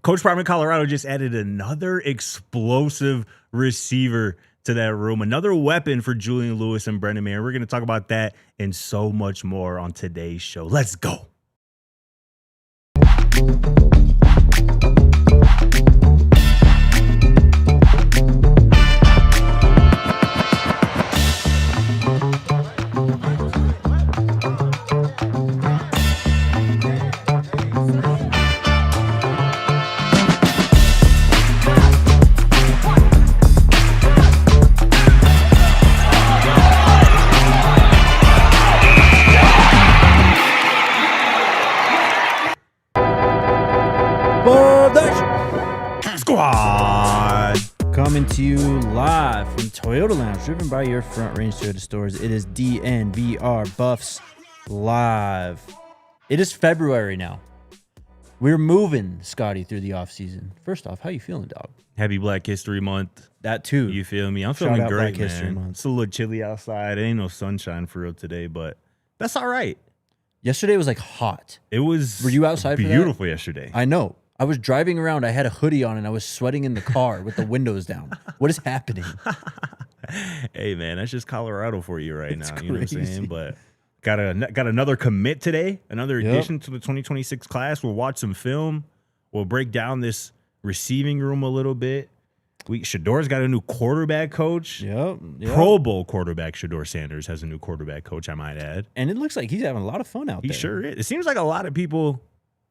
Coach Prime in Colorado just added another explosive receiver to that room, another weapon for Julian Lewis and Brennan, man. We're going to talk about that and so much more on today's show. Let's go. Squad coming to you live from Toyota Lounge, driven by your Front Range Toyota stores. It is DNVR Buffs live. It is February now. We're moving, Scotty, through the off season. First off, how you feeling, dog? Happy Black History Month. That too. You feel me? I'm Shout feeling out great, Black History man. Month. It's a little chilly outside. It ain't no sunshine for real today, but that's all right. Yesterday was like hot. It was. Were you outside for that? Beautiful yesterday. I know. I was driving around. I had a hoodie on and I was sweating in the car with the windows down. What is happening? Hey, man, that's just Colorado for you right It's now. You know what I'm crazy. saying? But got another commit today, another addition to the 2026 class. We'll watch some film. We'll break down this receiving room a little bit. Shedeur's got a new quarterback coach. Yep. Pro Bowl quarterback Shedeur Sanders has a new quarterback coach, I might add. And it looks like he's having a lot of fun out He there. sure is. It seems like a lot of people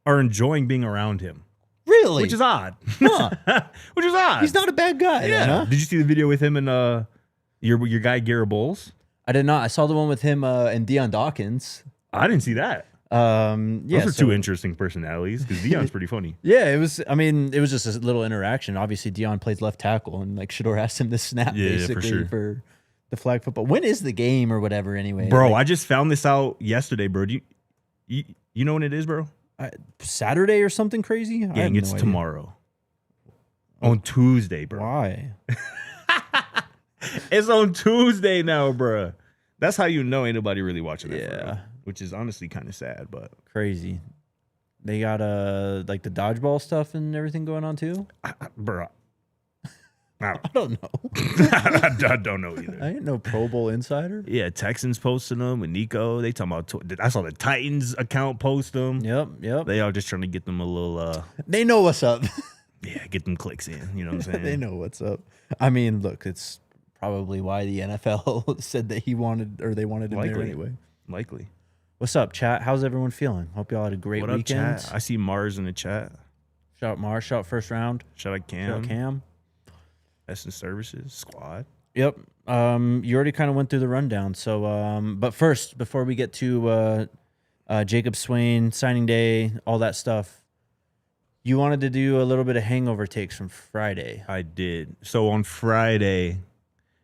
are enjoying being around him. Really? Which is odd. Huh. Which is odd. He's not a bad guy. Yeah. Then, huh? Did you see the video with him and your guy Garrett Bowles? I did not. I saw the one with him and Deion Dawkins. I didn't see that. Yeah, Those are two interesting personalities because Deion's pretty funny. Yeah, it was. I mean, it was just a little interaction. Obviously, Deion plays left tackle, and like Shedeur asked him to snap basically for the flag football. When is the game or whatever? Anyway, Bro, I just found this out yesterday, bro. Do you know when it is, bro? Saturday or something crazy? Gang, it's tomorrow. On Tuesday, bro. Why? It's on Tuesday now, bro. That's how you know ain't nobody really watching that. Yeah. Which is honestly kind of sad, but Crazy. They got like the dodgeball stuff and everything going on too. bro. I don't know. I don't know either. I ain't no Pro Bowl insider. Yeah, Texans posting them with Nico. They talking about. I saw the Titans account post them. Yep. They are just trying to get them a little. They know what's up. Yeah, get them clicks in. You know what I'm saying? They know what's up. I mean, look, it's probably why the NFL said that they wanted him there anyway. Likely. What's up, chat? How's everyone feeling? Hope y'all had a great What up, weekend. chat? I see Mars in the chat. Shout out Mars. Shout out first round. Shout out Cam. Shout out Cam. Essence Services Squad. Yep. You already kind of went through the rundown. So, but first, before we get to Jacob Swain signing day, all that stuff, you wanted to do a little bit of hangover takes from Friday. I did. So on Friday,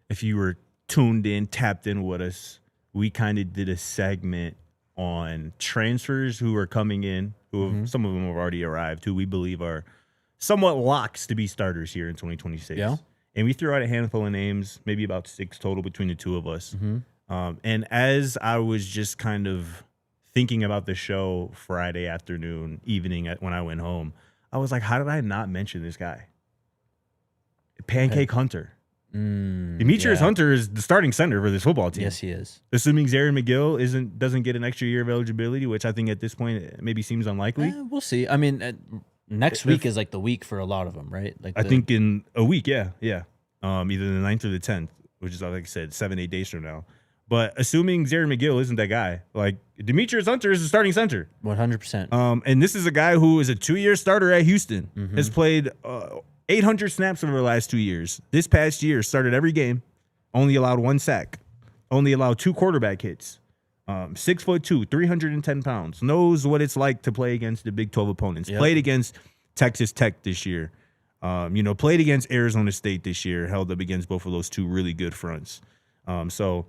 if you were tuned in, tapped in with us, we kind of did a segment on transfers who are coming in, some of them have already arrived, who we believe are somewhat locks to be starters here in 2026. Yeah. And we threw out a handful of names, maybe about 6 total between the two of us. And as I was just kind of thinking about the show Friday afternoon, evening when I went home, I was like, how did I not mention this guy? Pancake Hunter. Demetrius Hunter is the starting center for this football team. Yes, he is. Assuming Zaire McGill doesn't get an extra year of eligibility, which I think at this point it maybe seems unlikely. We'll see. I mean, next week is like the week for a lot of them, right? Like I think in a week, yeah. Either the 9th or the 10th, which is, like I said, 7-8 days from now. But assuming Zaire McGill isn't that guy, like Demetrius Hunter is the starting center. 100%. And this is a guy who is a 2-year starter at Houston, has played 800 snaps over the last 2 years. This past year, started every game, only allowed 1 sack, only allowed 2 quarterback hits. 6'2", 310 pounds, knows what it's like to play against the Big 12 opponents. Yep. Played against Texas Tech this year. Played against Arizona State this year, held up against both of those two really good fronts. So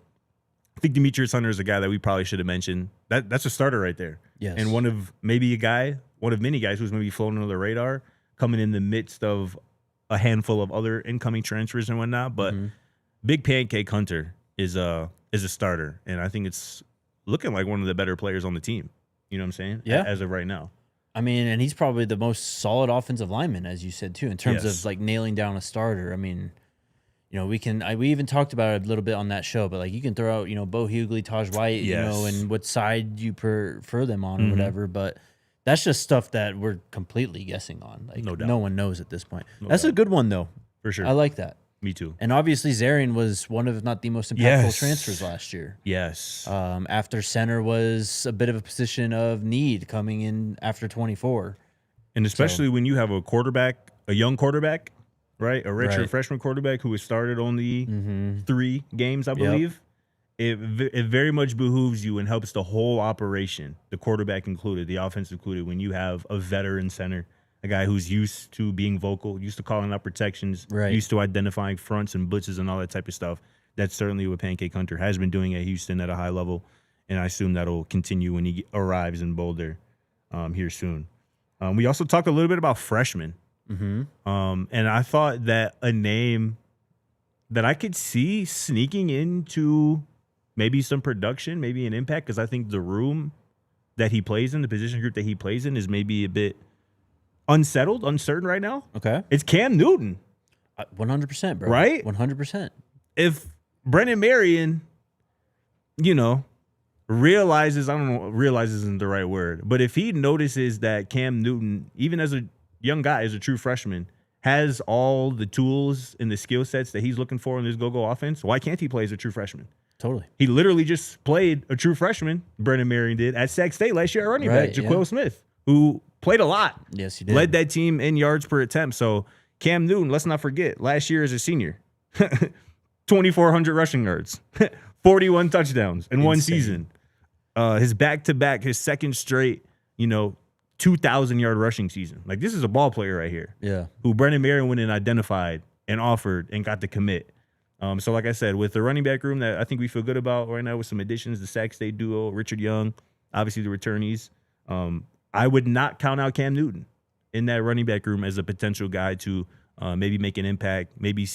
I think Demetrius Hunter is a guy that we probably should have mentioned. That's a starter right there. Yes. And one of many guys who's maybe flown under the radar, coming in the midst of a handful of other incoming transfers and whatnot. But Big Pancake Hunter is a starter, and I think it's looking like one of the better players on the team. You know what I'm saying? Yeah. As of right now. I mean, and he's probably the most solid offensive lineman, as you said, too, in terms Yes. of like nailing down a starter. I mean, you know, we even talked about it a little bit on that show, but like you can throw out, you know, Bo Hughley, Taj White, you know, Yes. and what side you prefer them on or whatever. But that's just stuff that we're completely guessing on. Like No doubt. no one knows at this point. That's a good one though. For sure. I like that. Me too. And obviously Zarian was one of, if not the most impactful Yes. transfers last year. Yes. After center was a bit of a position of need coming in after 24. And especially when you have a quarterback, a young quarterback, right? A redshirt Right. freshman quarterback who has started only 3 games, I believe. It very much behooves you and helps the whole operation, the quarterback included, the offense included, when you have a veteran center, a guy who's used to being vocal, used to calling out protections, Right. used to identifying fronts and blitzes and all that type of stuff. That's certainly what Pancake Hunter has been doing at Houston at a high level, and I assume that'll continue when he arrives in Boulder here soon. We also talked a little bit about freshmen, and I thought that a name that I could see sneaking into maybe some production, maybe an impact, because I think the room that he plays in, the position group that he plays in, is maybe a bit unsettled, uncertain right now. Okay. It's Cam Newton. 100%, bro. Right? 100%. If Brennan Marion, you know, realizes, I don't know, realizes isn't the right word, but if he notices that Cam Newton, even as a young guy, as a true freshman, has all the tools and the skill sets that he's looking for in this go-go offense, why can't he play as a true freshman? Totally. He literally just played a true freshman, Brennan Marion did, at Sac State last year at running back, Jaquil Smith, who played a lot. Yes, he did. Led that team in yards per attempt. So Cam Newton, let's not forget, last year as a senior, 2,400 rushing yards, 41 touchdowns in one season. His back-to-back, his second straight, 2,000-yard rushing season. Like, this is a ball player right here. Yeah. Who Brennan Marion went and identified and offered and got to commit. So like I said, with the running back room that I think we feel good about right now with some additions, the Sac State duo, Richard Young, obviously the returnees, I would not count out Cam Newton in that running back room as a potential guy to maybe make an impact, maybe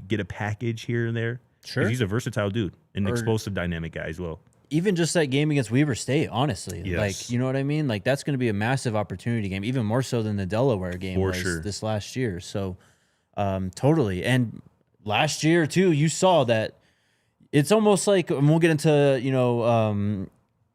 get a package here and there. Sure. 'Cause he's a versatile dude, an explosive, dynamic guy as well. Even just that game against Weber State, honestly. Yes. Like, you know what I mean? Like, that's going to be a massive opportunity game, even more so than the Delaware game For was sure. this last year. So, totally. And last year, too, you saw that it's almost like, and we'll get into,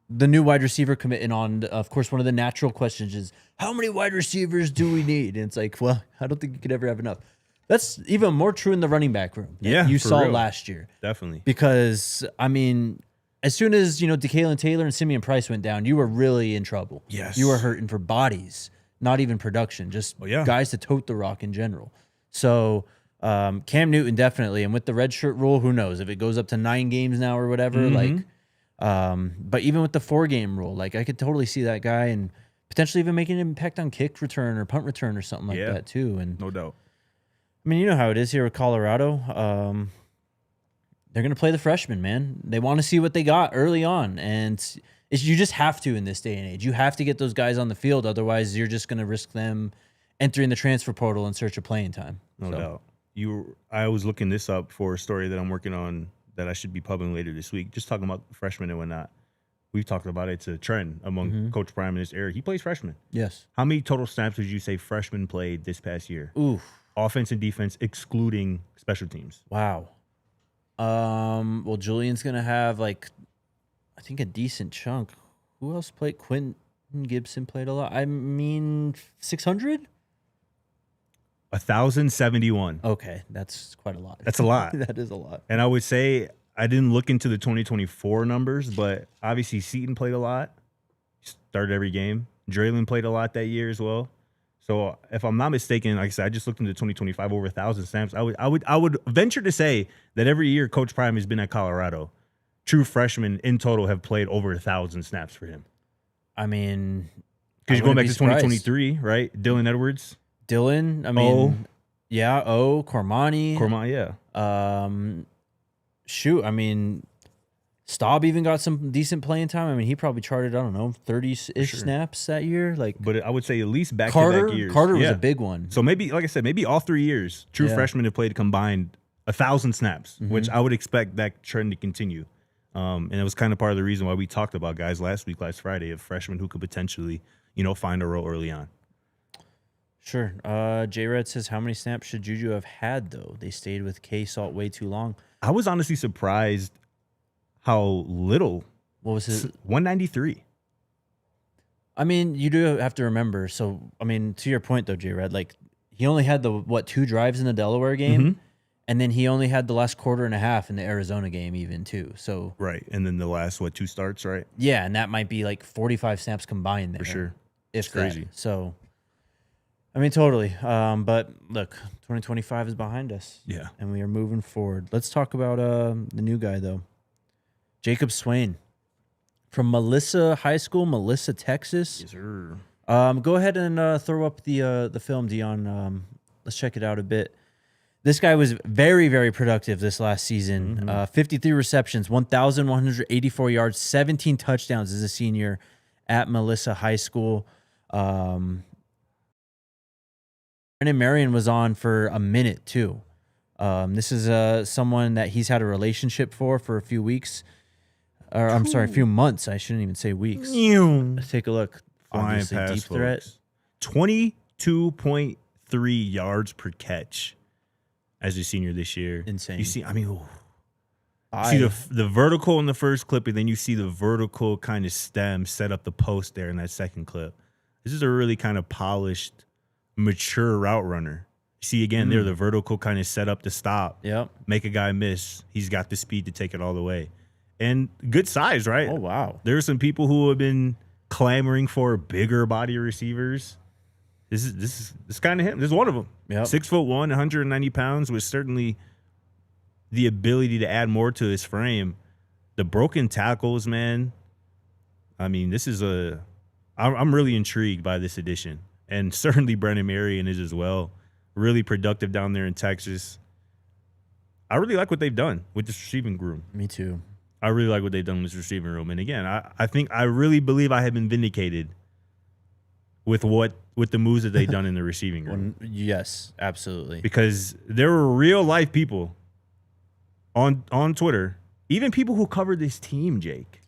the new wide receiver committing on. Of course, one of the natural questions is, how many wide receivers do we need? And it's like, well, I don't think you could ever have enough. That's even more true in the running back room that Yeah, you for saw real. last year. Definitely. Because, I mean, as soon as, DeKalen Taylor and Simeon Price went down, you were really in trouble. Yes. You were hurting for bodies, not even production, just yeah. guys to tote the rock in general. So, Cam Newton definitely. And with the redshirt rule, who knows? If it goes up to 9 games now or whatever, but even with the 4-game rule, like, I could totally see that guy and potentially even making an impact on kick return or punt return or something like that too. And No doubt. I mean, you know how it is here with Colorado. They're going to play the freshmen, man. They want to see what they got early on. And you just have to in this day and age. You have to get those guys on the field. Otherwise, you're just going to risk them entering the transfer portal in search of playing time. No doubt. I was looking this up for a story that I'm working on that I should be publishing later this week, just talking about freshmen and whatnot. We've talked about it. It's a trend among Coach Prime in this era. He plays freshman. Yes. How many total snaps would you say freshmen played this past year? Oof. Offense and defense, excluding special teams. Wow. Well, Julian's going to have, I think a decent chunk. Who else played? Quentin Gibson played a lot. I mean, 600? 1,071. Okay, that's quite a lot. That's a lot. That is a lot. And I would say I didn't look into the 2024 numbers, but obviously Seton played a lot. Started every game. Draylon played a lot that year as well. So if I'm not mistaken, like I said, I just looked into 2025 over 1,000 snaps. I would venture to say that every year Coach Prime has been at Colorado, true freshmen in total have played over 1,000 snaps for him. I mean, Because you're going back to 2023, right? Dylan Edwards, Dylan. I mean, Cormani. yeah. Shoot, I mean, Staub even got some decent playing time. I mean, he probably charted, 30-ish snaps that year. But I would say at least back-to-back years. Carter was a big one. So maybe, like I said, maybe all 3 years, true freshmen have played combined 1,000 snaps, which I would expect that trend to continue. And it was kind of part of the reason why we talked about guys last Friday, of freshmen who could potentially, find a role early on. Sure. J-Red says, how many snaps should Juju have had, though? They stayed with K-Salt way too long. I was honestly surprised how little. What was his? 193. I mean, you do have to remember. So, I mean, to your point, though, J-Red, like, he only had 2 drives in the Delaware game, Mm-hmm. and then he only had the last quarter and a half in the Arizona game even, too. So Right, and then the last, 2 starts, right? yeah, and that might be like 45 snaps combined there. For sure. If It's crazy. that. So, I mean, totally. But look, 2025 is behind us. Yeah. And we are moving forward. Let's talk about the new guy, though. Jacob Swain from Melissa High School, Melissa, Texas. Yes, sir. Go ahead and throw up the film, Dion. Let's check it out a bit. This guy was very, very productive this last season. 53 receptions, 1,184 yards, 17 touchdowns as a senior at Melissa High School. Brennan Marion was on for a minute, too. This is someone that he's had a relationship for a few weeks. Or I'm sorry, a few months. I shouldn't even say weeks. Let's take a look. Flying Obviously, pass, deep threat. 22.3 yards per catch as a senior this year. Insane. You see, I mean, see the vertical in the first clip, and then you see the vertical kind of stem set up the post there in that second clip. This is a really kind of polished, mature route runner. See, again, there, the vertical kind of set up to stop. Yep. Make a guy miss. He's got the speed to take it all the way. And good size, right? Oh, wow. There are some people who have been clamoring for bigger body receivers. This is kind of him. This is one of them. Yep. 6'1", 190 pounds, with certainly the ability to add more to his frame. The broken tackles, man. I mean, this is I'm really intrigued by this addition. And certainly Brennan Marion is as well. Really productive down there in Texas. I really like what they've done with this receiving room. Me too. I really like what they've done with this receiving room. And again, I really believe I have been vindicated with the moves that they've done in the receiving room. Yes, absolutely. Because there were real life people on Twitter, even people who covered this team, Jake,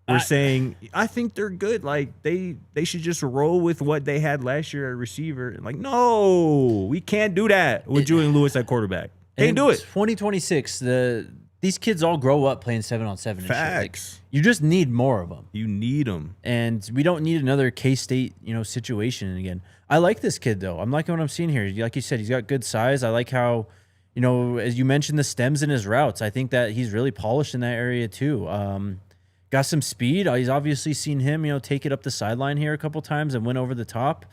were saying, I think they're good. Like they should just roll with what they had last year at receiver. Like, no, we can't do that with Julian Lewis at quarterback. Can't do it. 2026, these kids all grow up playing 7-on-7. Facts. Like, you just need more of them. You need them. And we don't need another K-State, situation again. I like this kid, though. I'm liking what I'm seeing here. Like you said, he's got good size. I like how, as you mentioned, the stems in his routes. I think that he's really polished in that area, too. Got some speed. He's obviously seen him, take it up the sideline here a couple times and went over the top.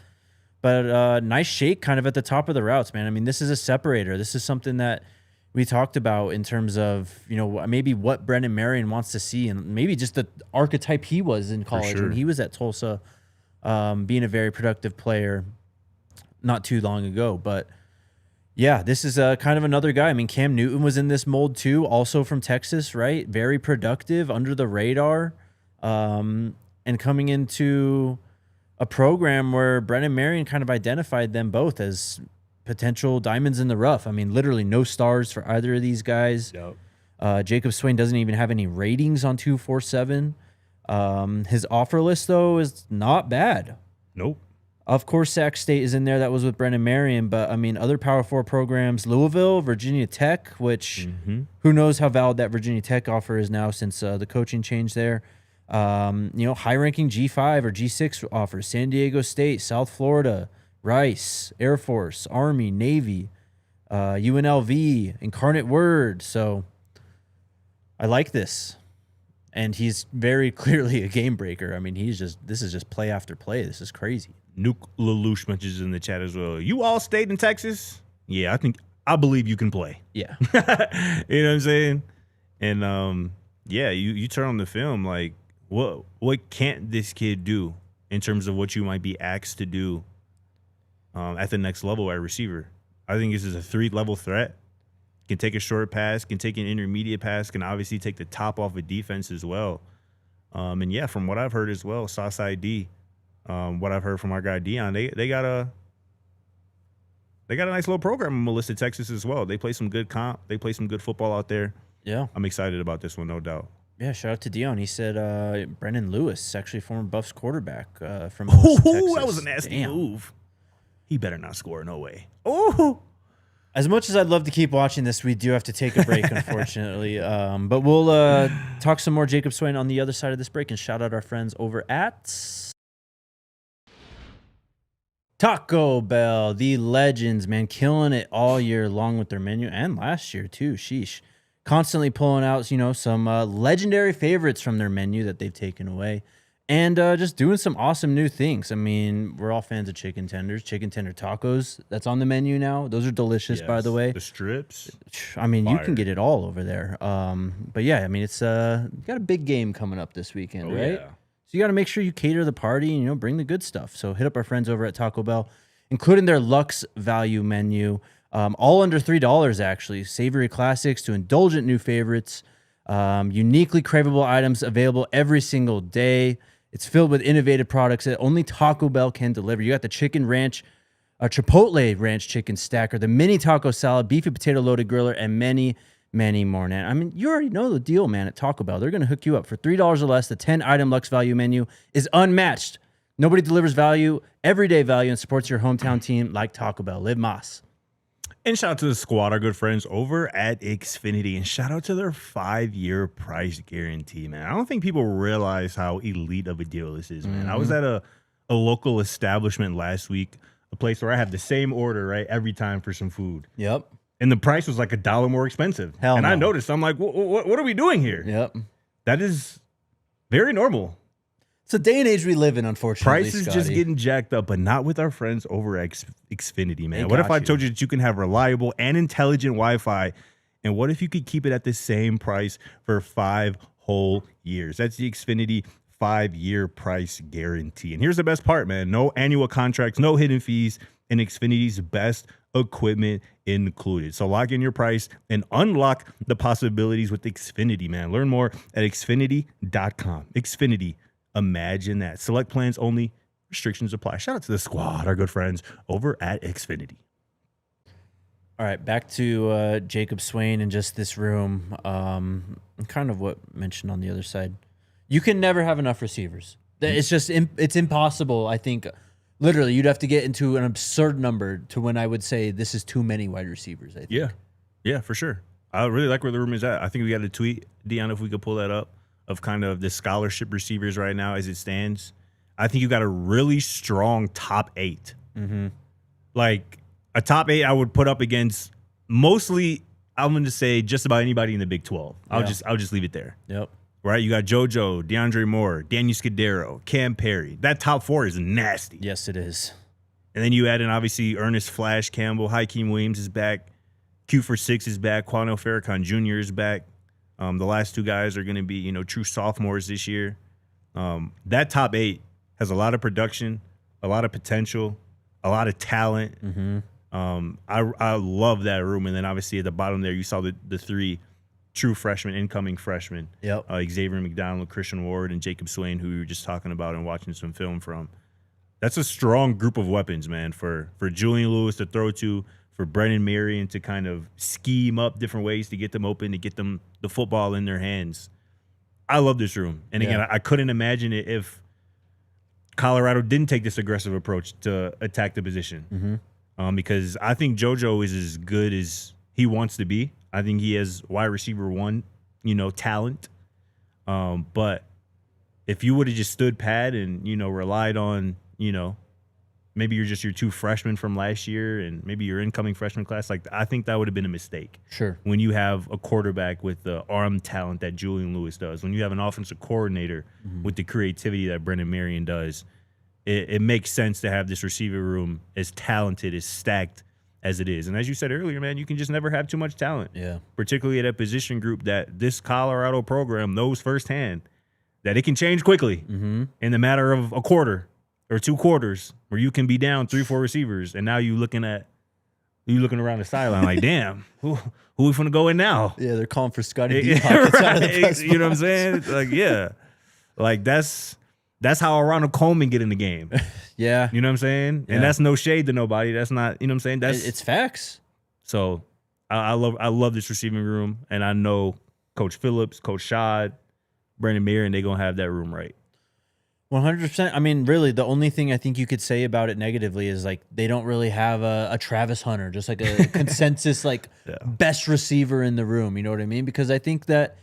But nice shake kind of at the top of the routes, man. I mean, this is a separator. This is something that we talked about in terms of, maybe what Brennan Marion wants to see and maybe just the archetype he was in college when he was at Tulsa, being a very productive player not too long ago. But, yeah, this is kind of another guy. I mean, Cam Newton was in this mold too, also from Texas, right? Very productive, under the radar, and coming into a program where Brennan Marion kind of identified them both as potential diamonds in the rough. I mean, literally no stars for either of these guys. Yep. Jacob Swain doesn't even have any ratings on 247. His offer list, though, is not bad. Nope. Of course, Sac State is in there. That was with Brennan Marion. But, I mean, other Power 4 programs, Louisville, Virginia Tech, which who knows how valid that Virginia Tech offer is now since the coaching change there. High-ranking G5 or G6 offers, San Diego State, South Florida, Rice, Air Force, Army, Navy, UNLV, Incarnate Word. So I like this. And he's very clearly a game breaker. I mean, this is just play after play. This is crazy. Nuke Lelouch mentions in the chat as well. You all stayed in Texas? Yeah, I believe you can play. Yeah. You know what I'm saying? And yeah, you turn on the film, like what can't this kid do in terms of what you might be asked to do at the next level at receiver? I think this is a 3-level threat. Can take a short pass, can take an intermediate pass, can obviously take the top off of defense as well. And yeah, from what I've heard as well, Southside D, what I've heard from our guy Dion, they got a nice little program in Melissa, Texas as well. They play some good comp. They play some good football out there. Yeah. I'm excited about this one, no doubt. Yeah, shout out to Dion. He said Brennan Lewis, actually former Buffs quarterback from Oh, Texas. that was a nasty Damn. move. He better not score. No way. Oh. As much as I'd love to keep watching this, we do have to take a break, unfortunately. But we'll talk some more Jacob Swain on the other side of this break and shout out our friends over at Taco Bell, the legends, man, killing it all year long with their menu and last year too. Sheesh. Constantly pulling out, some legendary favorites from their menu that they've taken away. And just doing some awesome new things. I mean, we're all fans of chicken tenders, chicken tender tacos. That's on the menu now. Those are delicious, by the way. The strips. I mean, Fire. you can get it all over there. But yeah, I mean, it's got a big game coming up this weekend, right? Yeah. So you got to make sure you cater the party and, bring the good stuff. So hit up our friends over at Taco Bell, including their Luxe Value menu. All under $3, actually. Savory classics to indulgent new favorites. Uniquely craveable items available every single day. It's filled with innovative products that only Taco Bell can deliver. You got the chicken ranch, Chipotle ranch chicken stacker, the mini taco salad, beefy potato loaded griller, and many, many more. I mean, you already know the deal, man, at Taco Bell. They're going to hook you up for $3 or less. The 10-item Luxe Value menu is unmatched. Nobody delivers value, everyday value, and supports your hometown team like Taco Bell. Live Mas. And shout out to the squad, our good friends over at Xfinity, and shout out to their 5-year price guarantee, man. I don't think people realize how elite of a deal this is, man. I was at a local establishment last week, a place where I have the same order, right, every time for some food. Yep. And the price was like $1 more expensive. Hell and no. I noticed, I'm like, what are we doing here? Yep. That is very normal. It's a day and age we live in, unfortunately. Price is Scotty. just getting jacked up, but not with our friends over at Xfinity, man. They What if got I you. told you that you can have reliable and intelligent Wi-Fi? And what if you could keep it at the same price for 5 whole years? That's the Xfinity 5-year price guarantee. And here's the best part, man. No annual contracts, no hidden fees, and Xfinity's best equipment included. So lock in your price and unlock the possibilities with Xfinity, man. Learn more at Xfinity.com. Xfinity. Imagine that. Select plans only. Restrictions apply. Shout out to the squad, our good friends over at Xfinity. All right, back to Jacob Swain and just this room. Kind of what mentioned on the other side. You can never have enough receivers. It's just it's impossible. I think literally you'd have to get into an absurd number to when I would say this is too many wide receivers. I think. Yeah, for sure. I really like where the room is at. I think we got a tweet, Dion, if we could pull that up, of kind of the scholarship receivers right now as it stands. I think you got a really strong top 8. Mm-hmm. Like a top 8 I would put up against mostly, I'm going to say just about anybody in the Big 12. I'll just leave it there. Yep. Right? You got JoJo, DeAndre Moore, Daniel Scudero, Cam Perry. That top 4 is nasty. Yes, it is. And then you add in, obviously, Ernest Flash Campbell, Hakeem Williams is back, Q46 is back, Quanell Farrakhan Jr. is back. The last 2 guys are going to be, true sophomores this year. That top 8 has a lot of production, a lot of potential, a lot of talent. Mm-hmm. I love that room. And then obviously at the bottom there, you saw the 3 true freshmen, incoming freshmen. Yep. Xavier McDonald, Christian Ward, and Jacob Swain, who we were just talking about and watching some film from. That's a strong group of weapons, man, for Julian Lewis to throw to, for Brennan, Marion to kind of scheme up different ways to get them open, to get them the football in their hands. I love this room. And again, I couldn't imagine it if Colorado didn't take this aggressive approach to attack the position. Mm-hmm. Because I think JoJo is as good as he wants to be. I think he has wide receiver 1, talent. But if you would have just stood pat and, relied on, maybe you're just your 2 freshmen from last year and maybe your incoming freshman class, I think that would have been a mistake. Sure. When you have a quarterback with the arm talent that Julian Lewis does, when you have an offensive coordinator with the creativity that Brennan Marion does, it makes sense to have this receiver room as talented, as stacked as it is. And as you said earlier, man, you can just never have too much talent. Yeah. Particularly at a position group that this Colorado program knows firsthand that it can change quickly in the matter of a quarter or 2 quarters, where you can be down 3-4 receivers, and now you looking around the sideline like, damn, who we finna go in now? Yeah, they're calling for Scotty D. Out of the press You know what I'm box. saying? Like, yeah, like that's how Ronald Coleman get in the game. Yeah. You know what I'm saying? Yeah. And that's no shade to nobody. That's not, you know what I'm saying? That's It's facts. so. I love this receiving room, and I know Coach Phillips, Coach Shad, Brennan Marion, they're going to have that room right. 100%. I mean, really, the only thing I think you could say about it negatively is like they don't really have a Travis Hunter, just like a consensus like best receiver in the room. You know what I mean? Because I think that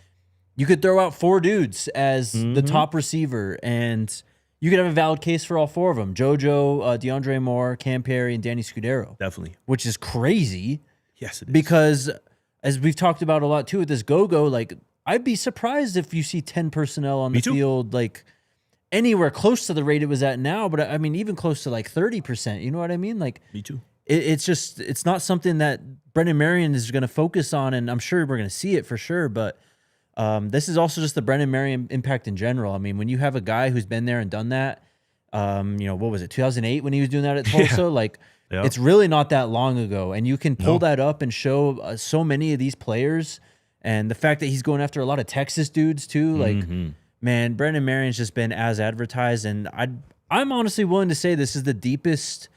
you could throw out 4 dudes as the top receiver, and you could have a valid case for all 4 of them: JoJo, DeAndre Moore, Cam Perry, and Danny Scudero. Definitely, which is crazy. Yes, it is. Because as we've talked about a lot too with this go-go, like I'd be surprised if you see 10 personnel on the field like anywhere close to the rate it was at now, but I mean, even close to like 30%, you know what I mean? Like, me too. It's not something that Brennan Marion is going to focus on, and I'm sure we're going to see it for sure, but this is also just the Brennan Marion impact in general. I mean, when you have a guy who's been there and done that, what was it, 2008 when he was doing that at Tulsa? Like, it's really not that long ago, and you can pull that up and show so many of these players, and the fact that he's going after a lot of Texas dudes too, like, man, Brennan Marion's just been as advertised, and I'm honestly willing to say this is the deepest.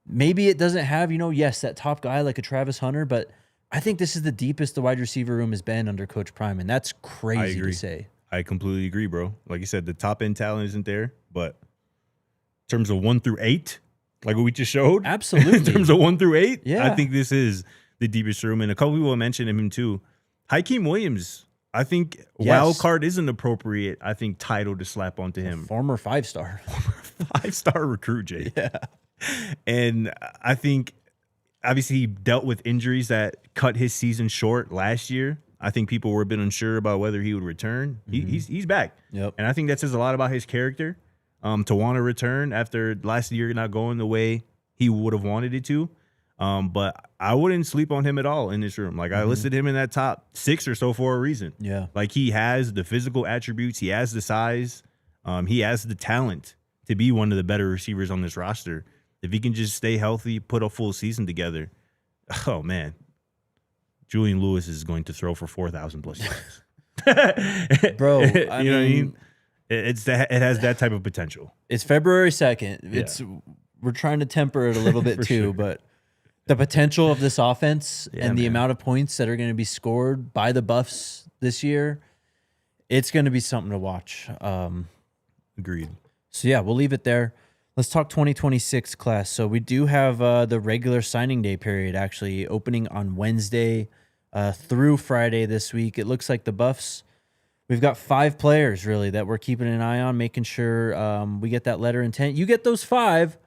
Maybe it doesn't have, yes, that top guy like a Travis Hunter, but I think this is the deepest the wide receiver room has been under Coach Prime, and that's crazy to say. I completely agree, bro. Like you said, the top end talent isn't there, but in terms of 1 through 8, like what we just showed, absolutely. In terms of 1 through 8, yeah. I think this is the deepest room, and a couple people mentioned him too. Hakeem Williams. I think wild card is an appropriate, title to slap onto him. Former 5-star. Former 5-star recruit, Jay. Yeah. And I think, obviously, he dealt with injuries that cut his season short last year. I think people were a bit unsure about whether he would return. He's back. Yep. And I think that says a lot about his character to want to return after last year not going the way he would have wanted it to. But I wouldn't sleep on him at all in this room. Like, I listed him in that top 6 or so for a reason. Yeah. Like, he has the physical attributes. He has the size. He has the talent to be one of the better receivers on this roster. If he can just stay healthy, put a full season together, oh, man. Julian Lewis is going to throw for 4,000 plus yards. Bro, you know what I mean? It has that type of potential. It's February 2nd. We're trying to temper it a little bit too, but the potential of this offense and the amount of points that are going to be scored by the Buffs this year, it's going to be something to watch. Agreed. So, yeah, we'll leave it there. Let's talk 2026 class. So we do have the regular signing day period actually opening on Wednesday through Friday this week. It looks like the Buffs, we've got 5 players really that we're keeping an eye on, making sure we get that letter of intent. You get those 5,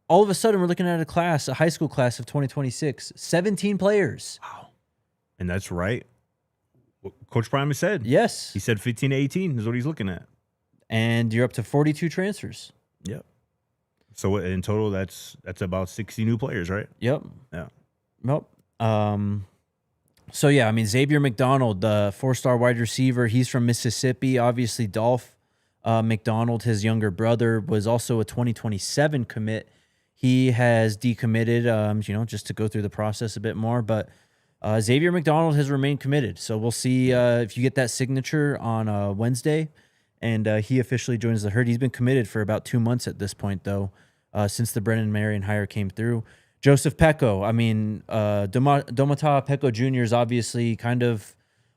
all of a sudden we're looking at a high school class of 2026, 17 players. Wow. And that's right. What Coach Prime has said. Yes. He said 15 to 18 is what he's looking at. And you're up to 42 transfers. Yep. So in total, that's about 60 new players, right? Yep. Yeah. Nope. So, yeah, I mean, Xavier McDonald, the 4-star wide receiver, he's from Mississippi. Obviously, Dolph McDonald, his younger brother, was also a 2027 commit. He has decommitted, just to go through the process a bit more. But Xavier McDonald has remained committed. So we'll see if you get that signature on Wednesday. And he officially joins the herd. He's been committed for about 2 months at this point, though, since the Brennan Marion hire came through. Joseph Pecco, I mean, Domata Pecco Jr. is obviously kind of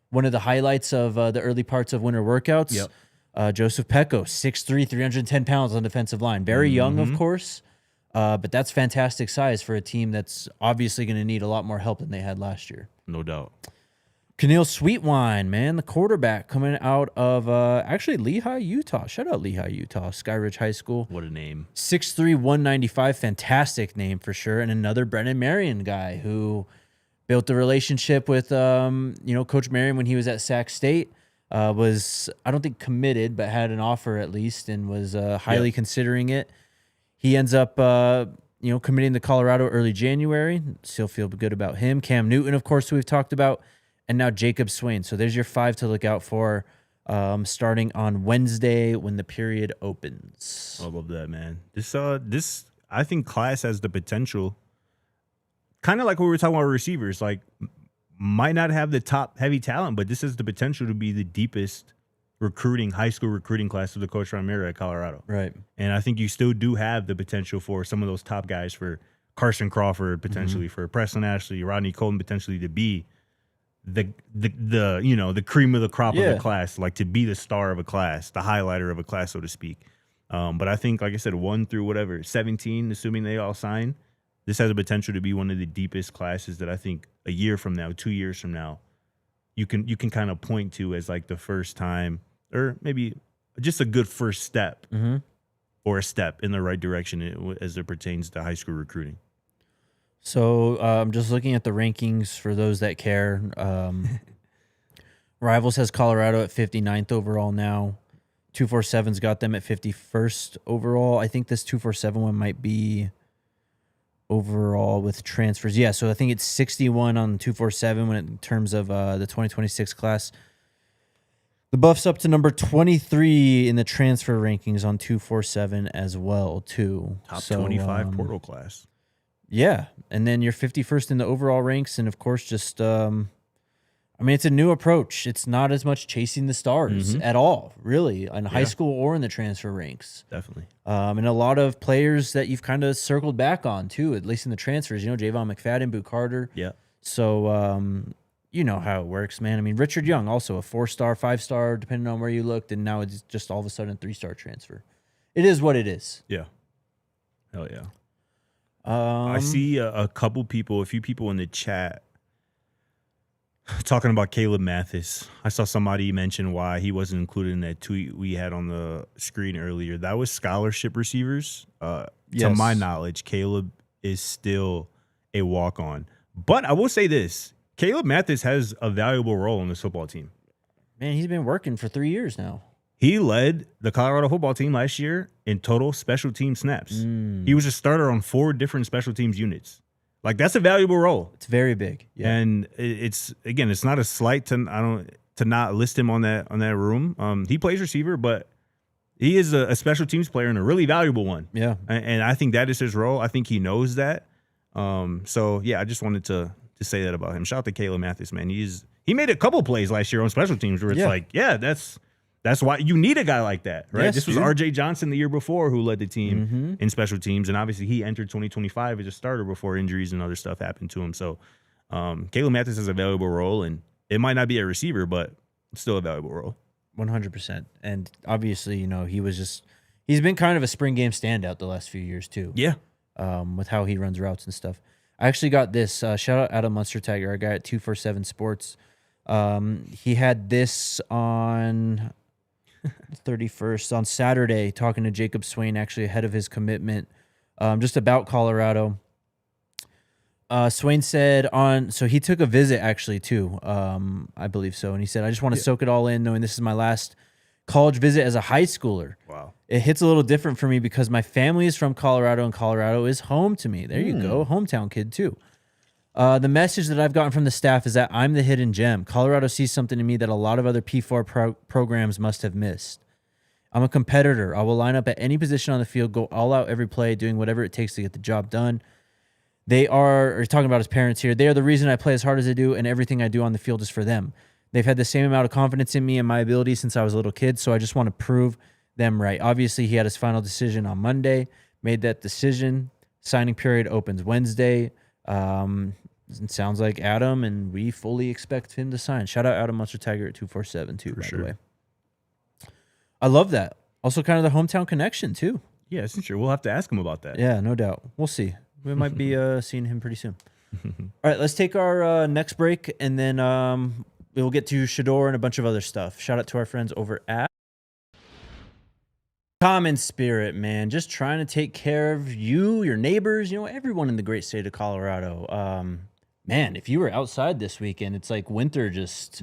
one of the highlights of the early parts of winter workouts. Yep. Joseph Pecco, 6'3", 310 pounds on defensive line. Very young, of course, but that's fantastic size for a team that's obviously going to need a lot more help than they had last year. No doubt. Keneal Sweetwine, man, the quarterback coming out of actually Lehigh, Utah. Shout out Lehigh, Utah, Skyridge High School. What a name. 6'3", 195, fantastic name for sure. And another Brennan Marion guy who built a relationship with, Coach Marion when he was at Sac State. Was, I don't think committed, but had an offer at least and was highly considering it. He ends up, committing to Colorado early January. Still feel good about him. Cam Newton, of course, who we've talked about. And now Jacob Swain. So there's your 5 to look out for starting on Wednesday when the period opens. I love that, man. This I think class has the potential, kind of like what we were talking about receivers, like might not have the top heavy talent, but this has the potential to be the deepest high school recruiting class of the Coach Prime era at Colorado. Right. And I think you still do have the potential for some of those top guys, for Carson Crawford potentially, for Preston Ashley, Rodney Colton potentially, to be the cream of the crop of Yeah. the class, like to be the star of a class, the highlighter of a class, so to speak. But I think, like I said, 1 through 17, assuming they all sign, this has a potential to be one of the deepest classes that I think a year from now, 2 years from now, you can kind of point to as like the first time, or maybe just a good first step, or a step in the right direction as it pertains to high school recruiting. So I'm just looking at the rankings for those that care. Rivals has Colorado at 59th overall now. 247's got them at 51st overall. I think this 247 one might be overall with transfers. Yeah, so I think it's 61 on 247 when in terms of the 2026 class. The Buffs up to number 23 in the transfer rankings on 247 as well, too. Top 25 portal class. Yeah, and then you're 51st in the overall ranks, and of course, just it's a new approach. It's not as much chasing the stars at all, really, in high school or in the transfer ranks. Definitely. And a lot of players that you've kind of circled back on too, at least in the transfers. Javon McFadden, Boo Carter. Yeah. So you know how it works, man. I mean, Richard Young, also a 4-star, 5-star, depending on where you looked, and now it's just all of a sudden a 3-star transfer. It is what it is. Yeah. Hell yeah. I see a few people in the chat talking about Caleb Mathis. I saw somebody mention why he wasn't included in that tweet we had on the screen earlier. That was scholarship receivers. To my knowledge, Caleb is still a walk-on. But I will say this. Caleb Mathis has a valuable role on this football team. Man, he's been working for 3 years now. He led the Colorado football team last year in total special team snaps. He was a starter on 4 different special teams units. Like, that's a valuable role. It's very big. Yeah. And it's not a slight to not list him on that room. He plays receiver, but he is a special teams player and a really valuable one. Yeah. And I think that is his role. I think he knows that. So yeah, I just wanted to say that about him. Shout out to Caleb Mathis, man. He made a couple plays last year on special teams where it's that's why you need a guy like that, right? Yes, this was RJ Johnson the year before who led the team in special teams, and obviously he entered 2025 as a starter before injuries and other stuff happened to him. So Caleb Mathis has a valuable role, and it might not be a receiver, but it's still a valuable role. 100%. And obviously, he's been kind of a spring game standout the last few years too. Yeah. With how he runs routes and stuff. I actually got this. Shout out Adam Munstertagger, our guy at 247 Sports. He had this on 31st on Saturday, talking to Jacob Swain, actually ahead of his commitment, just about Colorado. Swain said so he took a visit actually too, I believe so, and he said, I just want to soak it all in, knowing this is my last college visit as a high schooler. Wow. It hits a little different for me because my family is from Colorado, and Colorado is home to me. There you go, hometown kid too. The message that I've gotten from the staff is that I'm the hidden gem. Colorado sees something in me that a lot of other P4 programs must have missed. I'm a competitor. I will line up at any position on the field, go all out every play, doing whatever it takes to get the job done. They are talking about his parents here. They are the reason I play as hard as I do, and everything I do on the field is for them. They've had the same amount of confidence in me and my ability since I was a little kid, so I just want to prove them right. Obviously, he had his final decision on Monday, made that decision. Signing period opens Wednesday. It sounds like Adam, and we fully expect him to sign. Shout out Adam Munstertagger at 247 too, by the way. I love that. Also kind of the hometown connection too. Yeah, it's true. We'll have to ask him about that. Yeah, no doubt. We'll see. We might be seeing him pretty soon. All right, let's take our next break, and then we'll get to Shedeur and a bunch of other stuff. Shout out to our friends over at Common Spirit, man. Just trying to take care of you, your neighbors, everyone in the great state of Colorado. Man, if you were outside this weekend, it's like winter just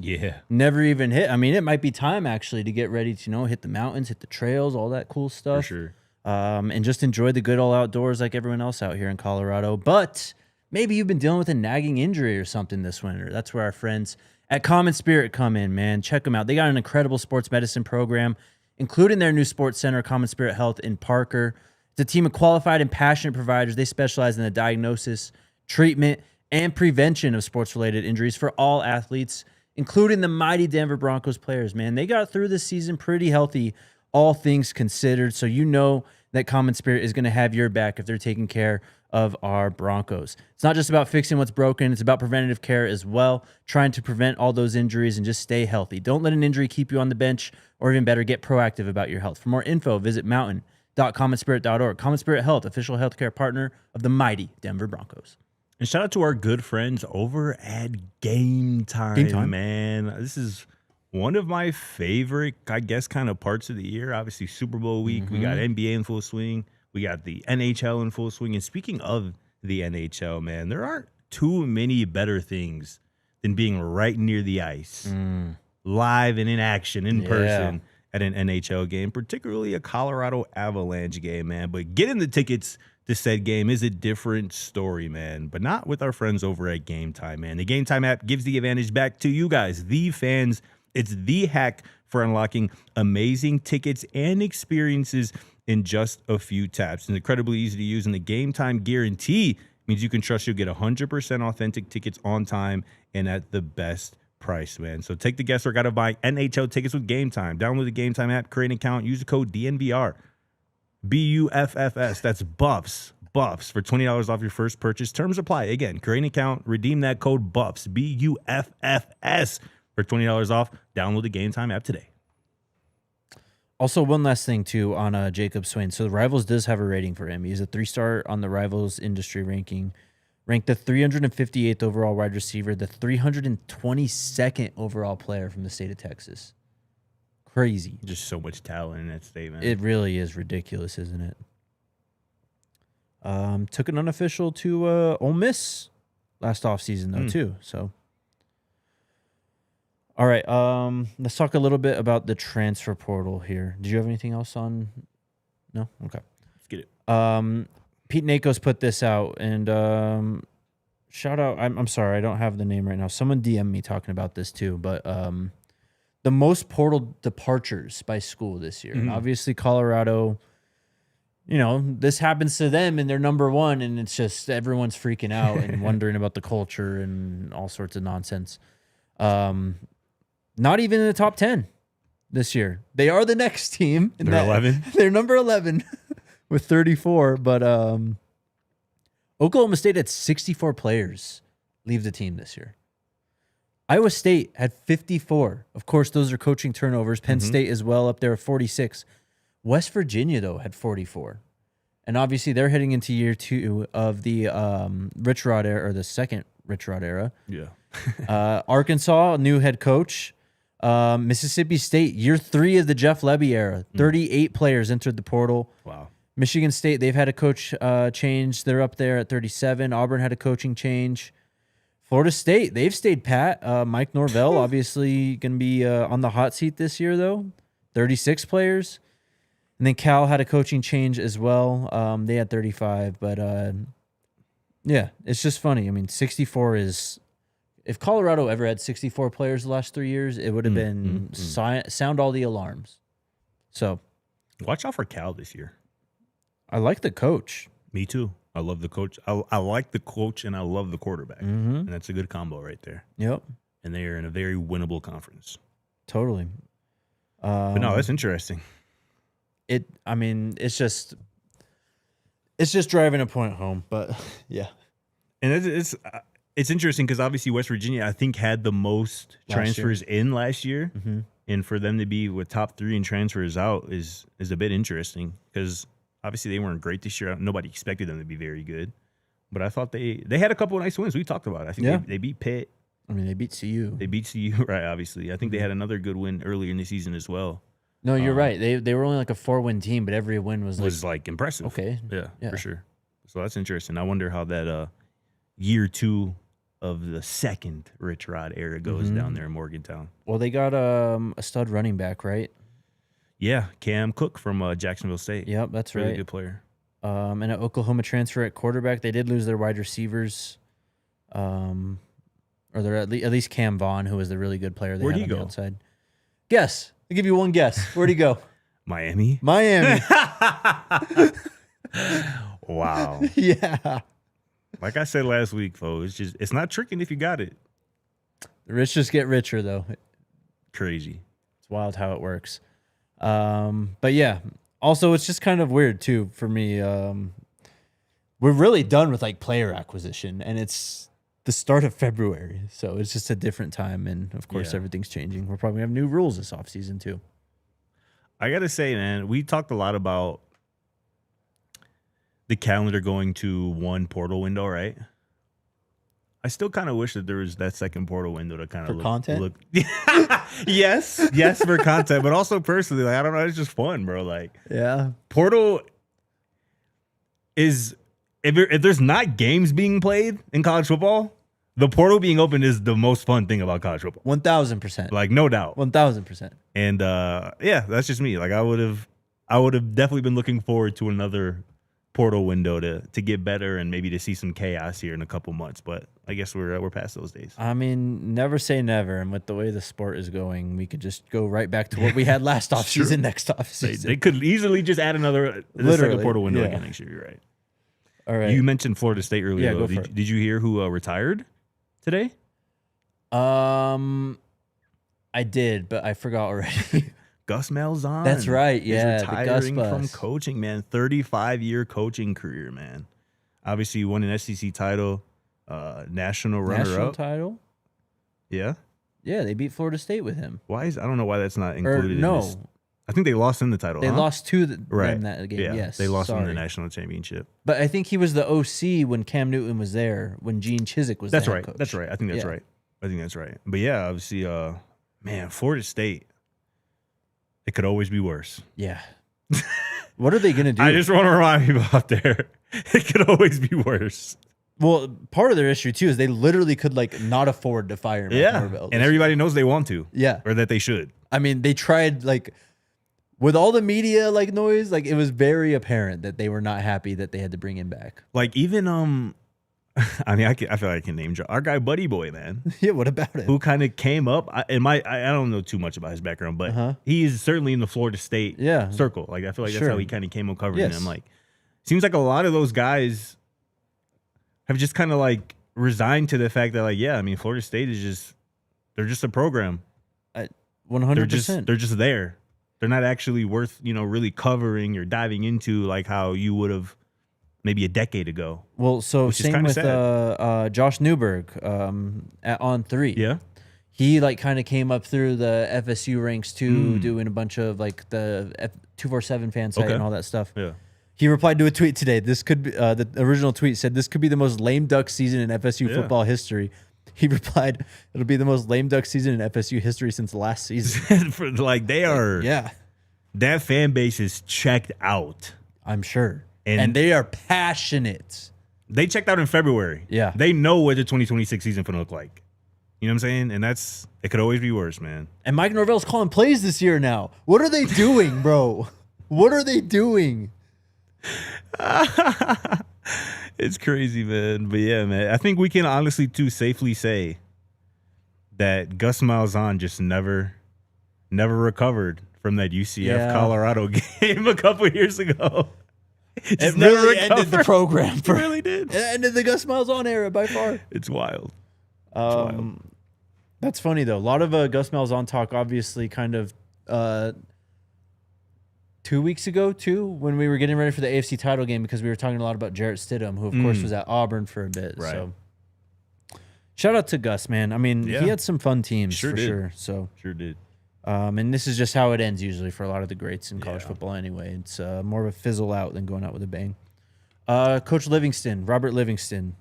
never even hit. I mean, it might be time actually to get ready to, hit the mountains, hit the trails, all that cool stuff. For sure. And just enjoy the good old outdoors like everyone else out here in Colorado. But maybe you've been dealing with a nagging injury or something this winter. That's where our friends at Common Spirit come in, man. Check them out. They got an incredible sports medicine program, including their new sports center, Common Spirit Health in Parker. It's a team of qualified and passionate providers. They specialize in the diagnosis, treatment, and prevention of sports-related injuries for all athletes, including the mighty Denver Broncos players, man. They got through this season pretty healthy, all things considered, so that Common Spirit is going to have your back if they're taking care of our Broncos. It's not just about fixing what's broken. It's about preventative care as well, trying to prevent all those injuries and just stay healthy. Don't let an injury keep you on the bench, or even better, get proactive about your health. For more info, visit mountain.commonspirit.org. Common Spirit Health, official healthcare partner of the mighty Denver Broncos. And shout out to our good friends over at Game Time, man. This is one of my favorite, I guess, kind of parts of the year. Obviously, Super Bowl week. We got NBA in full swing. We got the NHL in full swing. And speaking of the NHL, man, there aren't too many better things than being right near the ice, live and in action, in person at an NHL game, particularly a Colorado Avalanche game, man. But getting the tickets to said game is a different story, man. But not with our friends over at Game Time, man. The Game Time app gives the advantage back to you guys, the fans. It's the hack for unlocking amazing tickets and experiences in just a few taps. It's incredibly easy to use, and the Game Time guarantee means you can trust you'll get 100% authentic tickets on time and at the best price, man. So take the guesswork out of buying NHL tickets with Game Time. Download the Game Time app, create an account, use the code DNVR, BUFFS. That's Buffs for $20 off your first purchase. Terms apply. Again, create an account, redeem that code Buffs, BUFFS, for $20 off. Download the Game Time app today. Also, one last thing, too, on Jacob Swain. So the Rivals does have a rating for him. He's a 3-star on the Rivals industry ranking. Ranked the 358th overall wide receiver, the 322nd overall player from the state of Texas. Crazy. Just so much talent in that state, man. It really is ridiculous, isn't it? Took an unofficial to Ole Miss last offseason, though, too. So, all right, let's talk a little bit about the transfer portal here. Did you have anything else on? No? Okay. Let's get it. Pete Nakos put this out, and shout out. I'm sorry, I don't have the name right now. Someone DM me talking about this too, but the most portal departures by school this year. And obviously Colorado, you know, this happens to them and they're number one, and it's just everyone's freaking out and wondering about the culture and all sorts of nonsense. Not even in the top 10 this year. They are the next team. They're 11. They're number 11 with 34, but Oklahoma State had 64 players leave the team this year. Iowa State had 54. Of course, those are coaching turnovers. Penn State as well, up there at 46. West Virginia, though, had 44. And obviously, they're heading into year 2 of the Rich Rod era, or the second Rich Rod era. Yeah. Arkansas, new head coach. Mississippi State, year 3 of the Jeff Lebby era. 38 players entered the portal. Wow. Michigan State, they've had a coach change. They're up there at 37. Auburn had a coaching change. Florida State, they've stayed pat. Mike Norvell, obviously going to be on the hot seat this year, though. 36 players. And then Cal had a coaching change as well. They had 35. But, yeah, it's just funny. I mean, 64 is... If Colorado ever had 64 players the last 3 years, it would have been sound all the alarms. So... Watch out for Cal this year. I like the coach. Me too. I love the coach. I like the coach, and I love the quarterback. And that's a good combo right there. Yep. And they are in a very winnable conference. Totally. But no, that's interesting. It's just driving a point home, but yeah. And it's interesting because obviously West Virginia, I think, had the most transfers in last year. And for them to be with top 3 and transfers out is a bit interesting because obviously they weren't great this year. Nobody expected them to be very good. But I thought they had a couple of nice wins. We talked about it. I think they beat Pitt. I mean, they beat CU. They beat CU, right, obviously. I think they had another good win earlier in the season as well. No, you're right. They were only like a 4-win team, but every win was like impressive. Okay. Yeah, for sure. So that's interesting. I wonder how that year 2 of the second Rich Rod era goes down there in Morgantown. Well, they got a stud running back, right? Yeah, Cam Cook from Jacksonville State. Yep, that's really right. Good player. And an Oklahoma transfer at quarterback. They did lose their wide receivers. Or they're at least Cam Vaughn, who was the really good player they Where'd had he on go? the outside. Guess. I'll give you one guess. Where'd he go? Miami. Wow. Yeah. Like I said last week, folks, it's not tricking if you got it. The rich just get richer, though. Crazy. It's wild how it works. But yeah, also it's just kind of weird too for me. we're really done with like player acquisition, and it's the start of February. So it's just a different time. And of course, everything's changing. We're probably going to have new rules this offseason too. I got to say, man, we talked a lot about the calendar going to one portal window, right? I still kind of wish that there was that second portal window to kind of look content. yes, for content, but also personally, like I don't know, it's just fun, bro. Like, portal is if there's not games being played in college football, the portal being open is the most fun thing about college football. 1,000%. Like no doubt. 1,000%. And that's just me. Like I would have definitely been looking forward to another portal window to get better and maybe to see some chaos here in a couple months, but I guess we're past those days. I mean, never say never, and with the way the sport is going, we could just go right back to what we had last offseason, next offseason. They could easily just add another second portal window again next year. You're right. All right. You mentioned Florida State earlier. Yeah, did you hear who retired today? I did, but I forgot already. Gus Malzahn. That's right. Yeah, he's retiring from coaching, man. 35-year coaching career, man. Obviously, won an SEC title, national runner-up title. Yeah, they beat Florida State with him. I don't know why that's not included. In no, this. I think they lost in the title. They lost to them in that game. Yeah, yes, they lost in the national championship. But I think he was the OC when Cam Newton was there. When Gene Chizik was. That's the right. head coach. That's right. I think that's right. I think that's right. But yeah, obviously, man, Florida State. It could always be worse. Yeah. What are they going to do? I just want to remind people out there, it could always be worse. Well, part of their issue, too, is they literally could, like, not afford to fire Matt Norvell. And everybody knows they want to. Yeah. Or that they should. I mean, they tried, like, with all the media, like, noise, like, it was very apparent that they were not happy that they had to bring him back. Like, even, I mean, I feel like I can name drop our guy Buddy Boy, man. Yeah, what about it? Who kind of came up? I don't know too much about his background, but he is certainly in the Florida State circle. Like I feel like that's how he kind of came up covering them. Like, seems like a lot of those guys have just kind of like resigned to the fact that I mean, Florida State is they're just a program. 100%. They're just there. They're not actually worth really covering or diving into like how you would have. Maybe a decade ago. Well, so same with Josh Newberg at On 3. Yeah. He like kind of came up through the FSU ranks too, doing a bunch of like the 247 fan site and all that stuff. Yeah. He replied to a tweet today. This could be the original tweet said this could be the most lame duck season in FSU football history. He replied, "It'll be the most lame duck season in FSU history since last season." They are. Yeah. That fan base is checked out. I'm sure. And they are passionate. They checked out in February. Yeah. They know what the 2026 season going to look like. You know what I'm saying? And it could always be worse, man. And Mike Norvell's calling plays this year now. What are they doing, bro? What are they doing? It's crazy, man. But yeah, man. I think we can honestly, too, safely say that Gus Malzahn just never recovered from that UCF Colorado game a couple years ago. It really ended the program. It really did. It ended the Gus Malzahn era by far. It's wild. That's funny, though. A lot of Gus Malzahn talk, obviously, kind of 2 weeks ago, too, when we were getting ready for the AFC title game, because we were talking a lot about Jarrett Stidham, who, of course, was at Auburn for a bit. Right. So, shout out to Gus, man. I mean, he had some fun teams sure did. And this is just how it ends usually for a lot of the greats in college football anyway. It's more of a fizzle out than going out with a bang. Coach Livingston, Robert Livingston.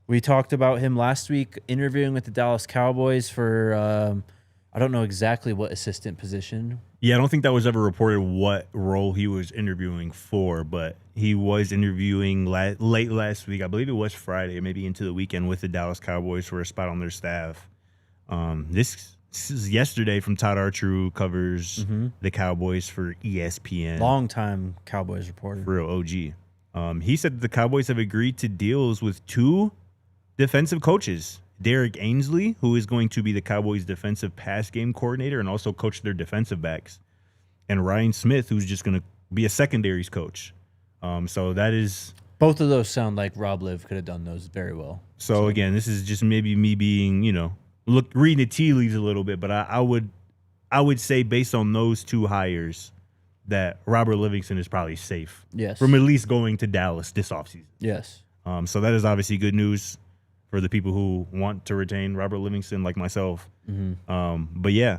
We talked about him last week interviewing with the Dallas Cowboys for, I don't know exactly what assistant position. Yeah, I don't think that was ever reported what role he was interviewing for, but he was interviewing late last week. I believe it was Friday, maybe into the weekend with the Dallas Cowboys for a spot on their staff. This is yesterday from Todd Archer, who covers the Cowboys for ESPN. Long-time Cowboys reporter. Real OG. He said that the Cowboys have agreed to deals with two defensive coaches. Derek Ainsley, who is going to be the Cowboys' defensive pass game coordinator and also coach their defensive backs. And Ryan Smith, who's just going to be a secondaries coach. So that is... Both of those sound like Rob Liv could have done those very well. So again, this is just maybe me being, reading the tea leaves a little bit, but I would say based on those two hires, that Robert Livingston is probably safe. Yes. From at least going to Dallas this offseason. Yes. So that is obviously good news for the people who want to retain Robert Livingston, like myself. But yeah,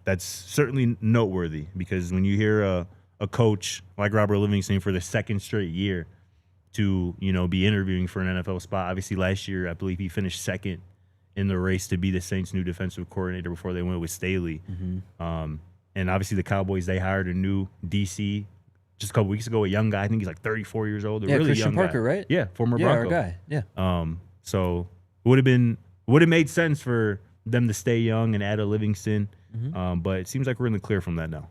that's certainly noteworthy because when you hear a coach like Robert Livingston for the second straight year to be interviewing for an NFL spot. Obviously, last year I believe he finished second in the race to be the Saints' new defensive coordinator before they went with Staley. And obviously the Cowboys, they hired a new DC just a couple weeks ago, a young guy. I think he's like 34 years old. Yeah, really Christian young Parker, guy. right? Yeah, former Yeah, Bronco. our guy. Yeah. So it would have made sense for them to stay young and add a Livingston. But it seems like we're in the clear from that now.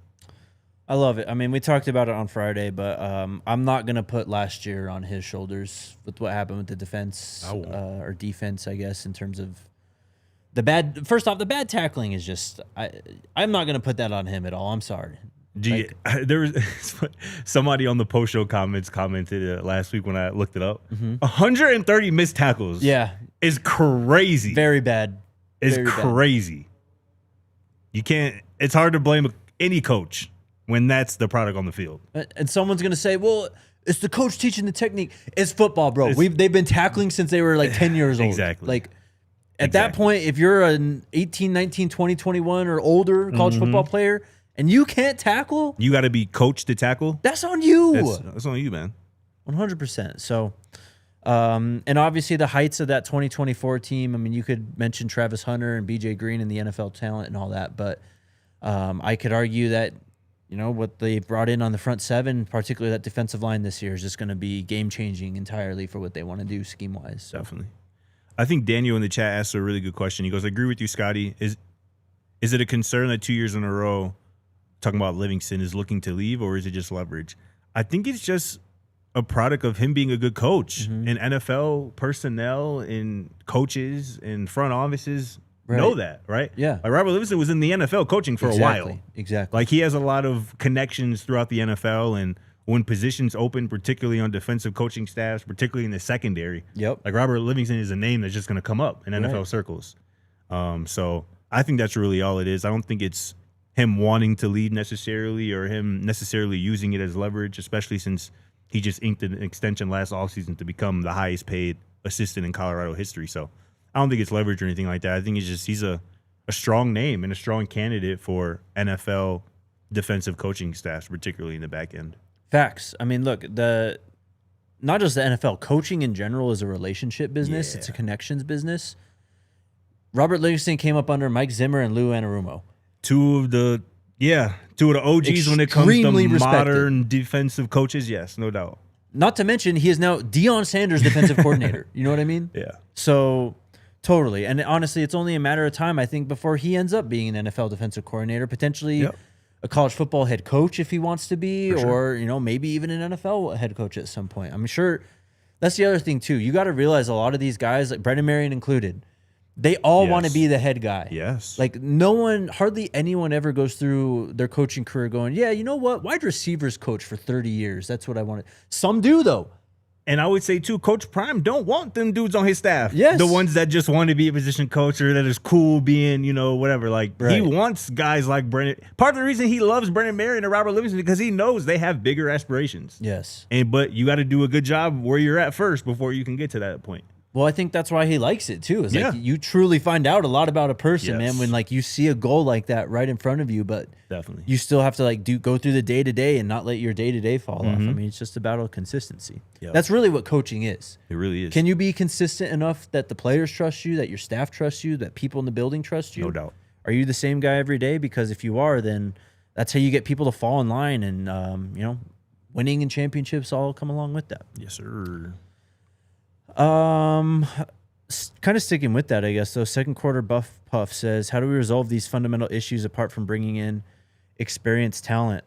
I love it. I mean, we talked about it on Friday, but I'm not going to put last year on his shoulders with what happened with the defense or defense, I guess, in terms of the bad. First off, the bad tackling is just I'm not going to put that on him at all. I'm sorry. There was somebody on the post show commented last week when I looked it up. 130 missed tackles. Yeah, is crazy. Very bad. It's crazy. You can't. It's hard to blame any coach when that's the product on the field. And someone's gonna say, "Well, it's the coach teaching the technique." It's football, bro. They've been tackling since they were like 10 years old. Exactly. Like at that point, if you're an 18, 19, 20, 21 or older college football player and you can't tackle, you got to be coached to tackle. That's on you. That's on you, man. 100%. So, and obviously the heights of that 2024 team. I mean, you could mention Travis Hunter and BJ Green and the NFL talent and all that, but I could argue that what they brought in on the front seven, particularly that defensive line this year, is just going to be game changing entirely for what they want to do scheme wise. So. Definitely. I think Daniel in the chat asked a really good question. He goes, "I agree with you, Scotty. Is it a concern that 2 years in a row, talking about Livingston, is looking to leave, or is it just leverage?" I think it's just a product of him being a good coach, and NFL personnel and coaches and front offices know that, right? Yeah. Like Robert Livingston was in the NFL coaching for a while. Exactly. Like he has a lot of connections throughout the NFL, and when positions open, particularly on defensive coaching staffs, particularly in the secondary, like Robert Livingston is a name that's just going to come up in NFL circles. So I think that's really all it is. I don't think it's him wanting to lead necessarily or him necessarily using it as leverage, especially since he just inked an extension last offseason to become the highest paid assistant in Colorado history. So I don't think it's leverage or anything like that. I think it's just he's a strong name and a strong candidate for NFL defensive coaching staffs, particularly in the back end. Facts. I mean, look, not just the NFL, coaching in general is a relationship business. It's a connections business. Robert Livingston came up under Mike Zimmer and Lou Anarumo. Two of the OGs when it comes to modern defensive coaches. Yes, no doubt. Not to mention, he is now Deion Sanders' defensive coordinator. You know what I mean? Yeah. So, totally. And honestly, it's only a matter of time, I think, before he ends up being an NFL defensive coordinator, potentially a college football head coach if he wants to be, or, maybe even an NFL head coach at some point. I'm sure that's the other thing, too. You got to realize a lot of these guys, like Brennan Marion included, they all want to be the head guy. Yes. Like hardly anyone ever goes through their coaching career going, yeah, you know what? Wide receivers coach for 30 years. That's what I wanted. Some do, though. And I would say, too, Coach Prime don't want them dudes on his staff. Yes. The ones that just want to be a position coach or that is cool being, whatever. Like, he wants guys like Brennan. Part of the reason he loves Brennan Marion and Robert Livingston because he knows they have bigger aspirations. Yes. But you got to do a good job where you're at first before you can get to that point. Well, I think that's why he likes it, too. Is like you truly find out a lot about a person, man, when like you see a goal like that right in front of you, but definitely you still have to go through the day-to-day and not let your day-to-day fall off. I mean, it's just about consistency. That's really what coaching is. It really is. Can you be consistent enough that the players trust you, that your staff trusts you, that people in the building trust you? No doubt. Are you the same guy every day? Because if you are, then that's how you get people to fall in line, and winning and championships all come along with that. Yes, sir. Kind of sticking with that, I guess. So, second quarter Buff Puff says, how do we resolve these fundamental issues apart from bringing in experienced talent?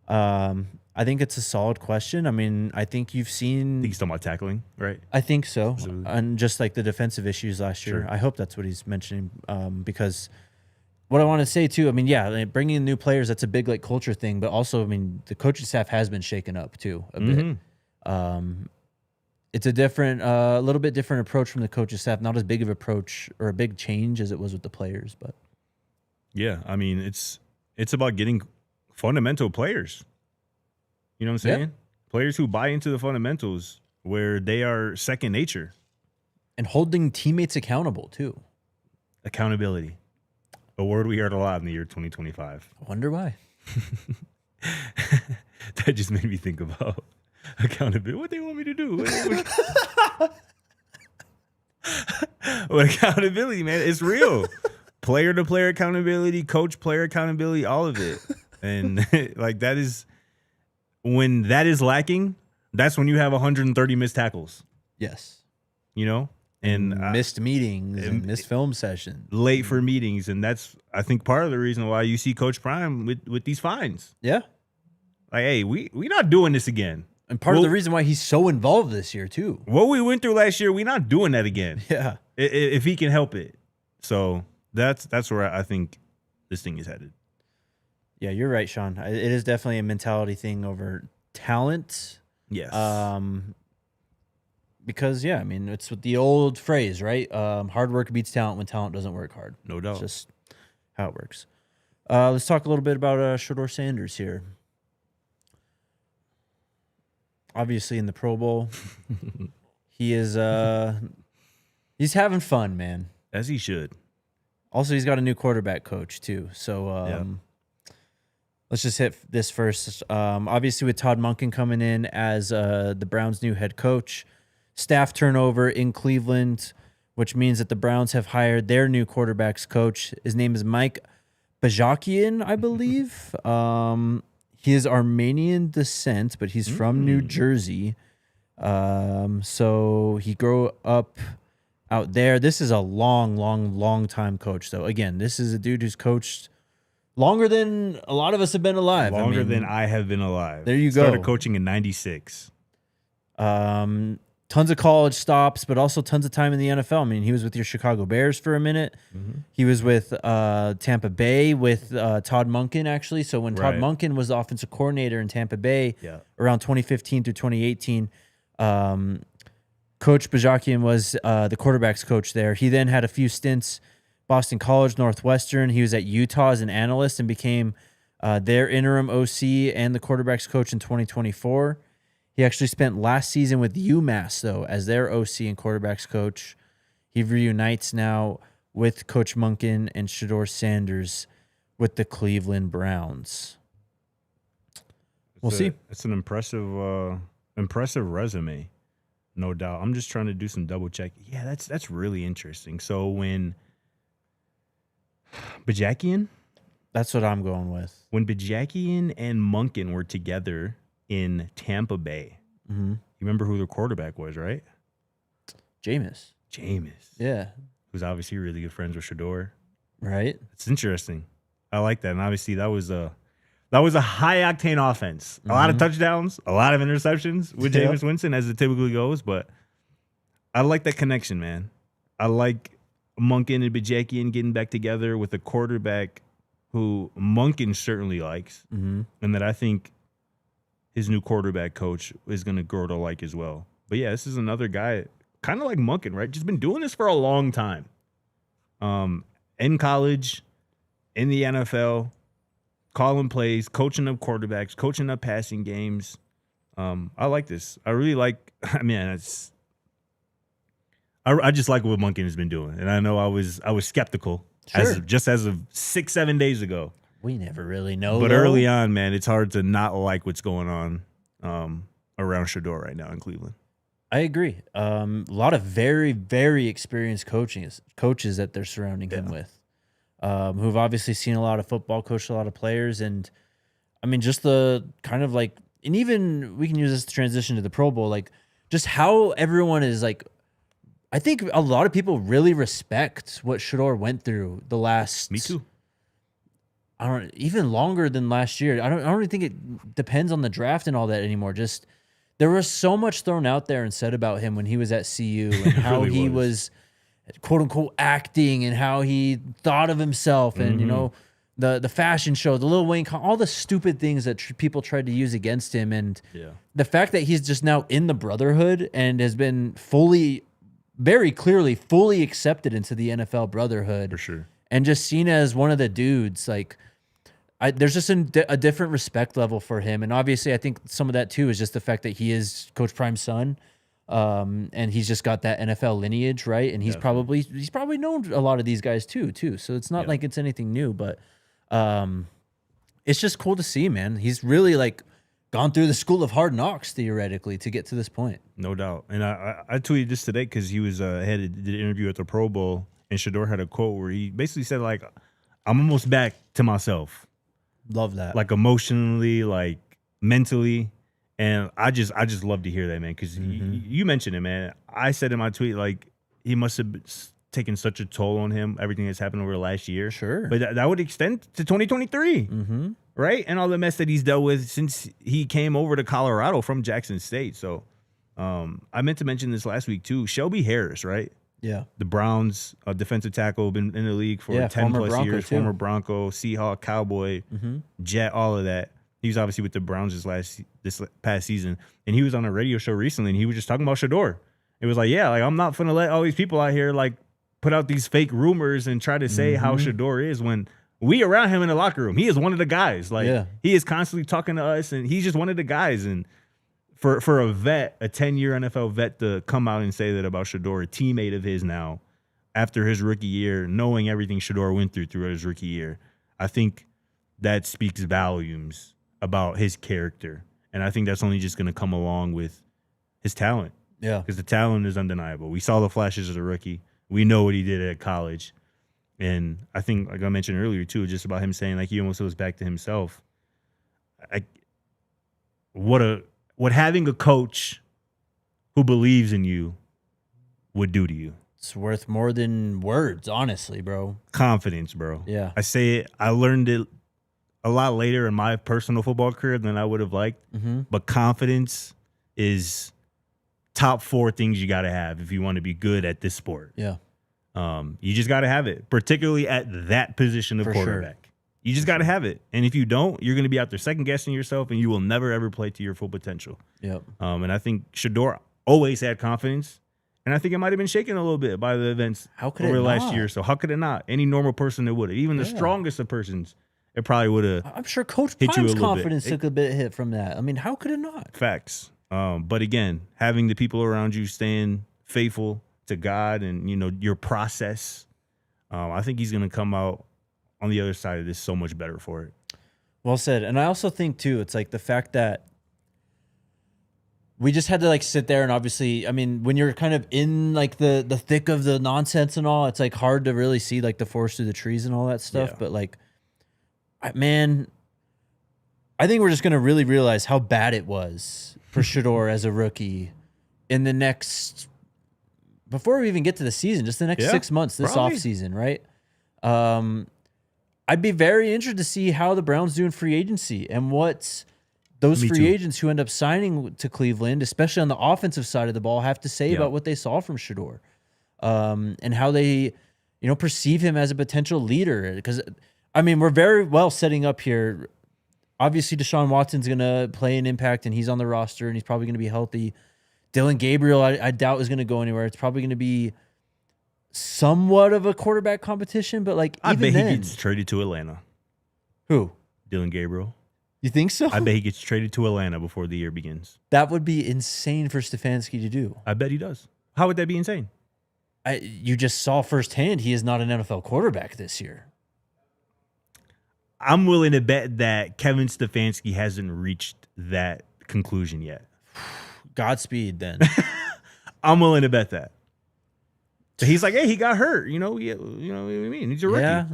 I think it's a solid question. I mean, I think you've seen... I think he's talking about tackling, right? I think so. And just like the defensive issues last year. Sure. I hope that's what he's mentioning, because what I want to say, too, I mean, bringing in new players, that's a big culture thing. But also, I mean, the coaching staff has been shaken up, too, a bit. It's a little bit different approach from the coaching staff. Not as big of approach or a big change as it was with the players, but yeah, I mean, it's about getting fundamental players. You know what I'm saying? Yeah. Players who buy into the fundamentals where they are second nature. And holding teammates accountable, too. Accountability. A word we heard a lot in the year 2025. I wonder why. That just made me think about accountability. What they want me to do? What accountability, man? It's real. Player-to-player accountability, coach-player accountability, all of it. And like that is, when that is lacking, that's when you have 130 missed tackles. Yes. You know? And missed meetings and missed film sessions. Late for meetings. And that's, I think, part of the reason why you see Coach Prime with these fines. Yeah. Like, hey, we not doing this again. And part of the reason why he's so involved this year, too. What we went through last year, we're not doing that again. Yeah. If he can help it. So that's where I think this thing is headed. Yeah, you're right, Sean. It is definitely a mentality thing over talent. Yes. Because, yeah, I mean, it's with the old phrase, right? Hard work beats talent when talent doesn't work hard. No doubt. It's just how it works. Let's talk a little bit about Shedeur Sanders here. Obviously in the Pro Bowl. He is he's having fun, man. As he should. Also, he's got a new quarterback coach, too. So let's just hit this first. Obviously, with Todd Monken coming in as the Browns' new head coach, staff turnover in Cleveland, which means that the Browns have hired their new quarterback's coach. His name is Mike Bajakian, I believe. He is Armenian descent, but he's from New Jersey. So he grew up out there. This is a long time coach, though. Again, this is a dude who's coached longer than a lot of us have been alive. Longer than I have been alive. There you go. Started coaching in 96. Tons of college stops, but also tons of time in the NFL. I mean, he was with your Chicago Bears for a minute. Mm-hmm. He was with Tampa Bay with Todd Monken, actually. So when Todd Monken was the offensive coordinator in Tampa Bay around 2015 through 2018, Coach Bajakian was the quarterback's coach there. He then had a few stints, Boston College, Northwestern. He was at Utah as an analyst and became their interim OC and the quarterback's coach in 2024. He actually spent last season with UMass, though, as their OC and quarterback's coach. He reunites now with Coach Monken and Shedeur Sanders with the Cleveland Browns. We'll see. It's an impressive resume, no doubt. I'm just trying to do some double check. Yeah, that's really interesting. So when Bajakian? That's what I'm going with. When Bajakian and Monken were together in Tampa Bay. Mm-hmm. You remember who their quarterback was, right? Jameis. Yeah. Who's obviously really good friends with Shedeur. Right. It's interesting. I like that. And obviously that was a high octane offense. A lot of touchdowns, a lot of interceptions with Jameis Winston, as it typically goes. But I like that connection, man. I like Monken and Bajakian getting back together with a quarterback who Monken certainly likes, and that I think his new quarterback coach is going to grow to like as well. But yeah, this is another guy, kind of like Monken, right? Just been doing this for a long time. In college, in the NFL, calling plays, coaching up quarterbacks, coaching up passing games. I like this. I really like, I just like what Monken has been doing. And I know I was skeptical as of 6-7 days ago. We never really know. But early on, man, it's hard to not like what's going on around Shedeur right now in Cleveland. I agree. A lot of very, very experienced coaches that they're surrounding him with, who've obviously seen a lot of football, coached a lot of players. And, I mean, just the kind of like, and even we can use this to transition to the Pro Bowl, like just how everyone is like, I think a lot of people really respect what Shedeur went through the last. Me too. Even longer than last year. I don't really think it depends on the draft and all that anymore. Just there was so much thrown out there and said about him when he was at CU and how really he was quote unquote acting and how he thought of himself and you know the fashion show, the Lil Wayne, all the stupid things that people tried to use against him, and the fact that he's just now in the brotherhood and has been very clearly accepted into the NFL brotherhood for sure, and just seen as one of the dudes like. there's just a different respect level for him. And obviously, I think some of that, too, is just the fact that he is Coach Prime's son. And he's just got that NFL lineage, right? And he's probably known a lot of these guys, too. So it's not like it's anything new. But it's just cool to see, man. He's really, like, gone through the school of hard knocks, theoretically, to get to this point. No doubt. And I tweeted this today because he was did an interview at the Pro Bowl, and Shedeur had a quote where he basically said, like, I'm almost back to myself. Love that. Like, emotionally, like, mentally. And I just love to hear that, man, because you mentioned it, man. I said in my tweet, like, he must have taken such a toll on him, everything that's happened over the last year. Sure. But that would extend to 2023, right? And all the mess that he's dealt with since he came over to Colorado from Jackson State. So I meant to mention this last week, too. Shelby Harris, right? Yeah. The Browns defensive tackle, been in the league for 10-plus years. Too. Former Bronco, Seahawk, Cowboy, Jet, all of that. He was obviously with the Browns this past season, and he was on a radio show recently, and he was just talking about Shedeur. It was like, like, I'm not gonna let all these people out here like put out these fake rumors and try to say how Shedeur is when we around him in the locker room. He is one of the guys. Like he is constantly talking to us, and he's just one of the guys. And for a vet, a 10-year NFL vet, to come out and say that about Shedeur, a teammate of his now, after his rookie year, knowing everything Shedeur went through his rookie year, I think that speaks volumes about his character. And I think that's only just going to come along with his talent. Yeah. Because the talent is undeniable. We saw the flashes as a rookie. We know what he did at college. And I think, like I mentioned earlier, too, just about him saying, like, he almost goes back to himself. What having a coach who believes in you would do to you. It's worth more than words, honestly, bro. Confidence, bro. Yeah. I say it. I learned it a lot later in my personal football career than I would have liked. But confidence is top 4 things you got to have if you want to be good at this sport. Yeah. You just got to have it, particularly at that position of quarterback. Sure. You just got to have it. And if you don't, you're going to be out there second-guessing yourself, and you will never, ever play to your full potential. Yep. And I think Shedeur always had confidence, and I think it might have been shaken a little bit by the events over the last year or so. How could it not? Any normal person that would have. Even the strongest of persons, it probably would have. I'm sure Coach Prime's confidence took a bit hit from that. I mean, how could it not? Facts. But again, having the people around you staying faithful to God and, you know, your process, I think he's going to come out on the other side of this so much better for it. Well said. And I also think, too, it's like the fact that we just had to, like, sit there and obviously, I mean, when you're kind of in, like, the thick of the nonsense and all, it's, like, hard to really see, like, the forest through the trees and all that stuff. Yeah. But, like, man, I think we're just going to really realize how bad it was for Shedeur as a rookie in the next, before we even get to the season, just the next 6 months, this offseason, right? I'd be very interested to see how the Browns do in free agency and what those free agents who end up signing to Cleveland, especially on the offensive side of the ball, have to say about what they saw from Shedeur, and how they, you know, perceive him as a potential leader. Because, I mean, we're very well setting up here. Obviously, Deshaun Watson's going to play an impact, and he's on the roster, and he's probably going to be healthy. Dylan Gabriel, I doubt is going to go anywhere. It's probably going to be somewhat of a quarterback competition, but like I even bet then, he gets traded to Atlanta. Who? Dylan Gabriel. You think so? I bet he gets traded to Atlanta before the year begins. That would be insane for Stefanski to do. I bet he does. How would that be insane? You just saw firsthand he is not an NFL quarterback this year. I'm willing to bet that Kevin Stefanski hasn't reached that conclusion yet. Godspeed, then. I'm willing to bet that. So he's like, hey, he got hurt. You know what I mean? He's a rookie. Yeah,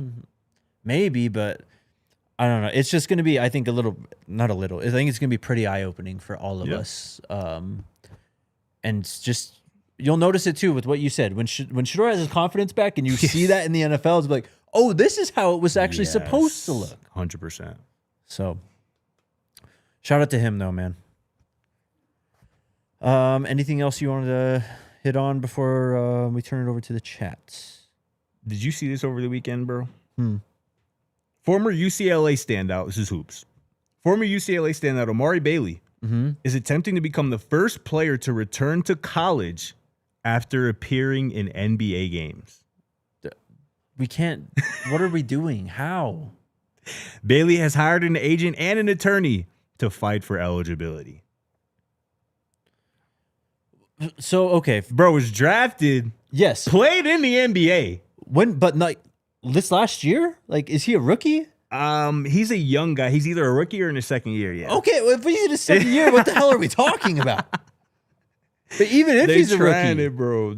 maybe, but I don't know. It's just going to be, I think, not a little. I think it's going to be pretty eye-opening for all of us. And just, you'll notice it, too, with what you said. When Shedeur has his confidence back and you see that in the NFL, it's like, oh, this is how it was actually supposed to look. 100%. So, shout out to him, though, man. Anything else you wanted to hit on before we turn it over to the chats? Did you see this over the weekend, bro? Former UCLA standout, this is hoops. Former UCLA standout Amari Bailey is attempting to become the first player to return to college after appearing in NBA games. We can't. What are we doing? How? Bailey has hired an agent and an attorney to fight for eligibility. So, okay. Bro was drafted. Yes. Played in the NBA. But not this last year? Like, is he a rookie? He's a young guy. He's either a rookie or in his second year, yeah. Okay, well, if he's in his second year, what the hell are we talking about? But even if he's a rookie. It, bro.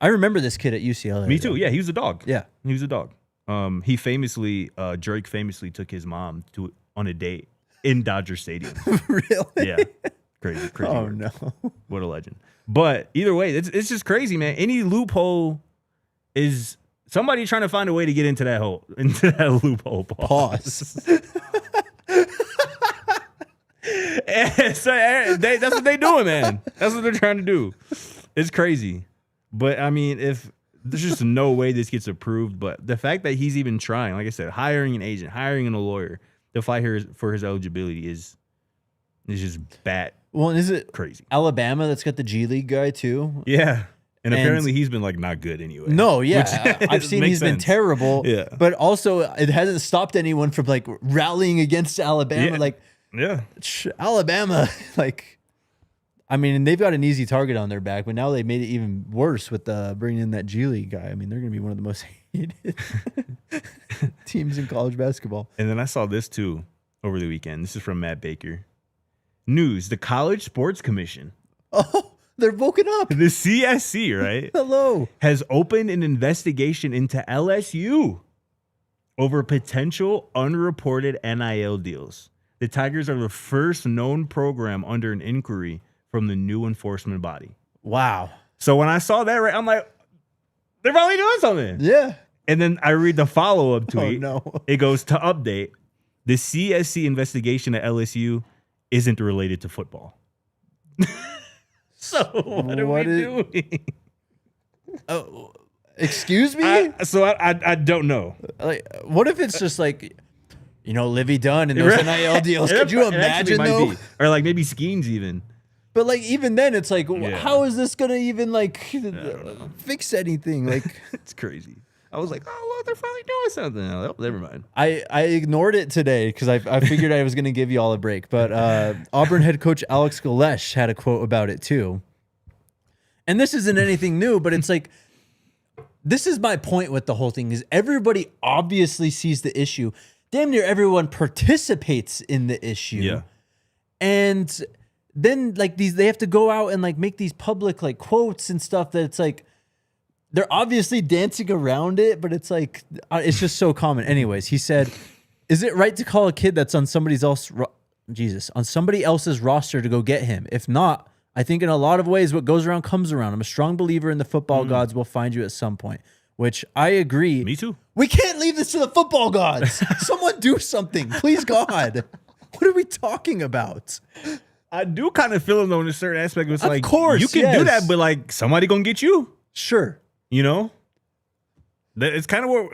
I remember this kid at UCLA. Me too. Yeah, he was a dog. Yeah. He was a dog. He famously, Drake famously took his mom on a date in Dodger Stadium. Really? Yeah. Crazy. Oh, work. no. What a legend. But either way, it's just crazy, man. Any loophole is somebody trying to find a way to get into that loophole. Pause. So, that's what they doing, man. That's what they're trying to do. It's crazy. But I mean, if there's just no way this gets approved, but the fact that he's even trying, like I said, hiring an agent, hiring a lawyer to fight for his eligibility is just bad. Well, and is it crazy? Alabama that's got the G League guy too? Yeah. And apparently he's been like not good anyway. No, yeah. I've seen he's been terrible. Yeah. But also it hasn't stopped anyone from like rallying against Alabama. Yeah. Like, yeah. Alabama, like, I mean, and they've got an easy target on their back, but now they made it even worse with bringing in that G League guy. I mean, they're going to be one of the most hated teams in college basketball. And then I saw this too over the weekend. This is from Matt Baker. News, the College Sports Commission. Oh, they're woken up. The CSC, right? Hello. Has opened an investigation into LSU over potential unreported NIL deals. The Tigers are the first known program under an inquiry from the new enforcement body. Wow. So when I saw that, right, I'm like, they're probably doing something. Yeah. And then I read the follow-up tweet. Oh, no. It goes, to update, the CSC investigation at LSU isn't related to football. So what are we doing? Oh, excuse me? I don't know. Like, what if it's just like, you know, Livy Dunn and those NIL deals? Could you imagine though? Or like maybe Skeens even. But like even then, it's like, how is this gonna even like fix anything? Like, it's crazy. I was like, oh look, they're finally doing something. Oh, never mind. I ignored it today because I figured I was gonna give you all a break. But Auburn head coach Alex Galesh had a quote about it too. And this isn't anything new, but it's like, this is my point with the whole thing: is everybody obviously sees the issue. Damn near everyone participates in the issue. Yeah. And then like they have to go out and like make these public like quotes and stuff that it's like, they're obviously dancing around it, but it's like, it's just so common. Anyways, he said, is it right to call a kid that's on somebody else's roster to go get him? If not, I think in a lot of ways, what goes around comes around. I'm a strong believer in the football gods will find you at some point, which I agree. Me too. We can't leave this to the football gods. Someone do something, please, God. What are we talking about? I do kind of feel it though in a certain aspect. It's like, of course, you can do that, but like somebody gonna get you. Sure. You know, it's kind of where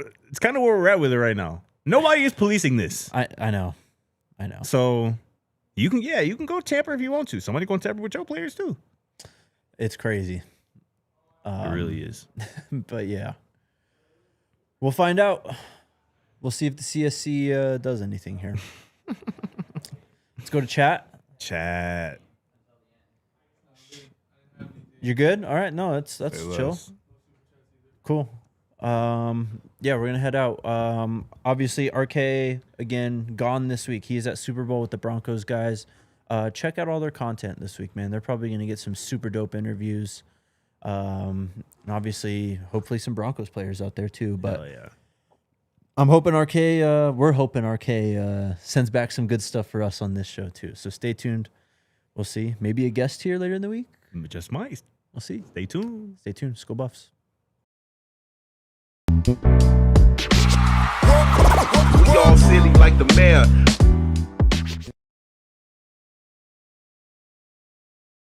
we're at with it right now. Nobody is policing this. I know. So you can go tamper if you want to. Somebody gonna tamper with your players too. It's crazy. It really is. But yeah, we'll find out. We'll see if the CSC does anything here. Let's go to chat. You're good? All right. No, that's chill. Cool. Yeah, we're gonna head out. Obviously, RK again gone this week. He's at Super Bowl with the Broncos guys. Check out all their content this week, man. They're probably gonna get some super dope interviews. And obviously, hopefully, some Broncos players out there too. But hell yeah. I'm hoping RK. We're hoping RK sends back some good stuff for us on this show too. So stay tuned. We'll see. Maybe a guest here later in the week. Just might. We'll see. Stay tuned. Stay tuned. Let's go Buffs. We all silly like the mayor.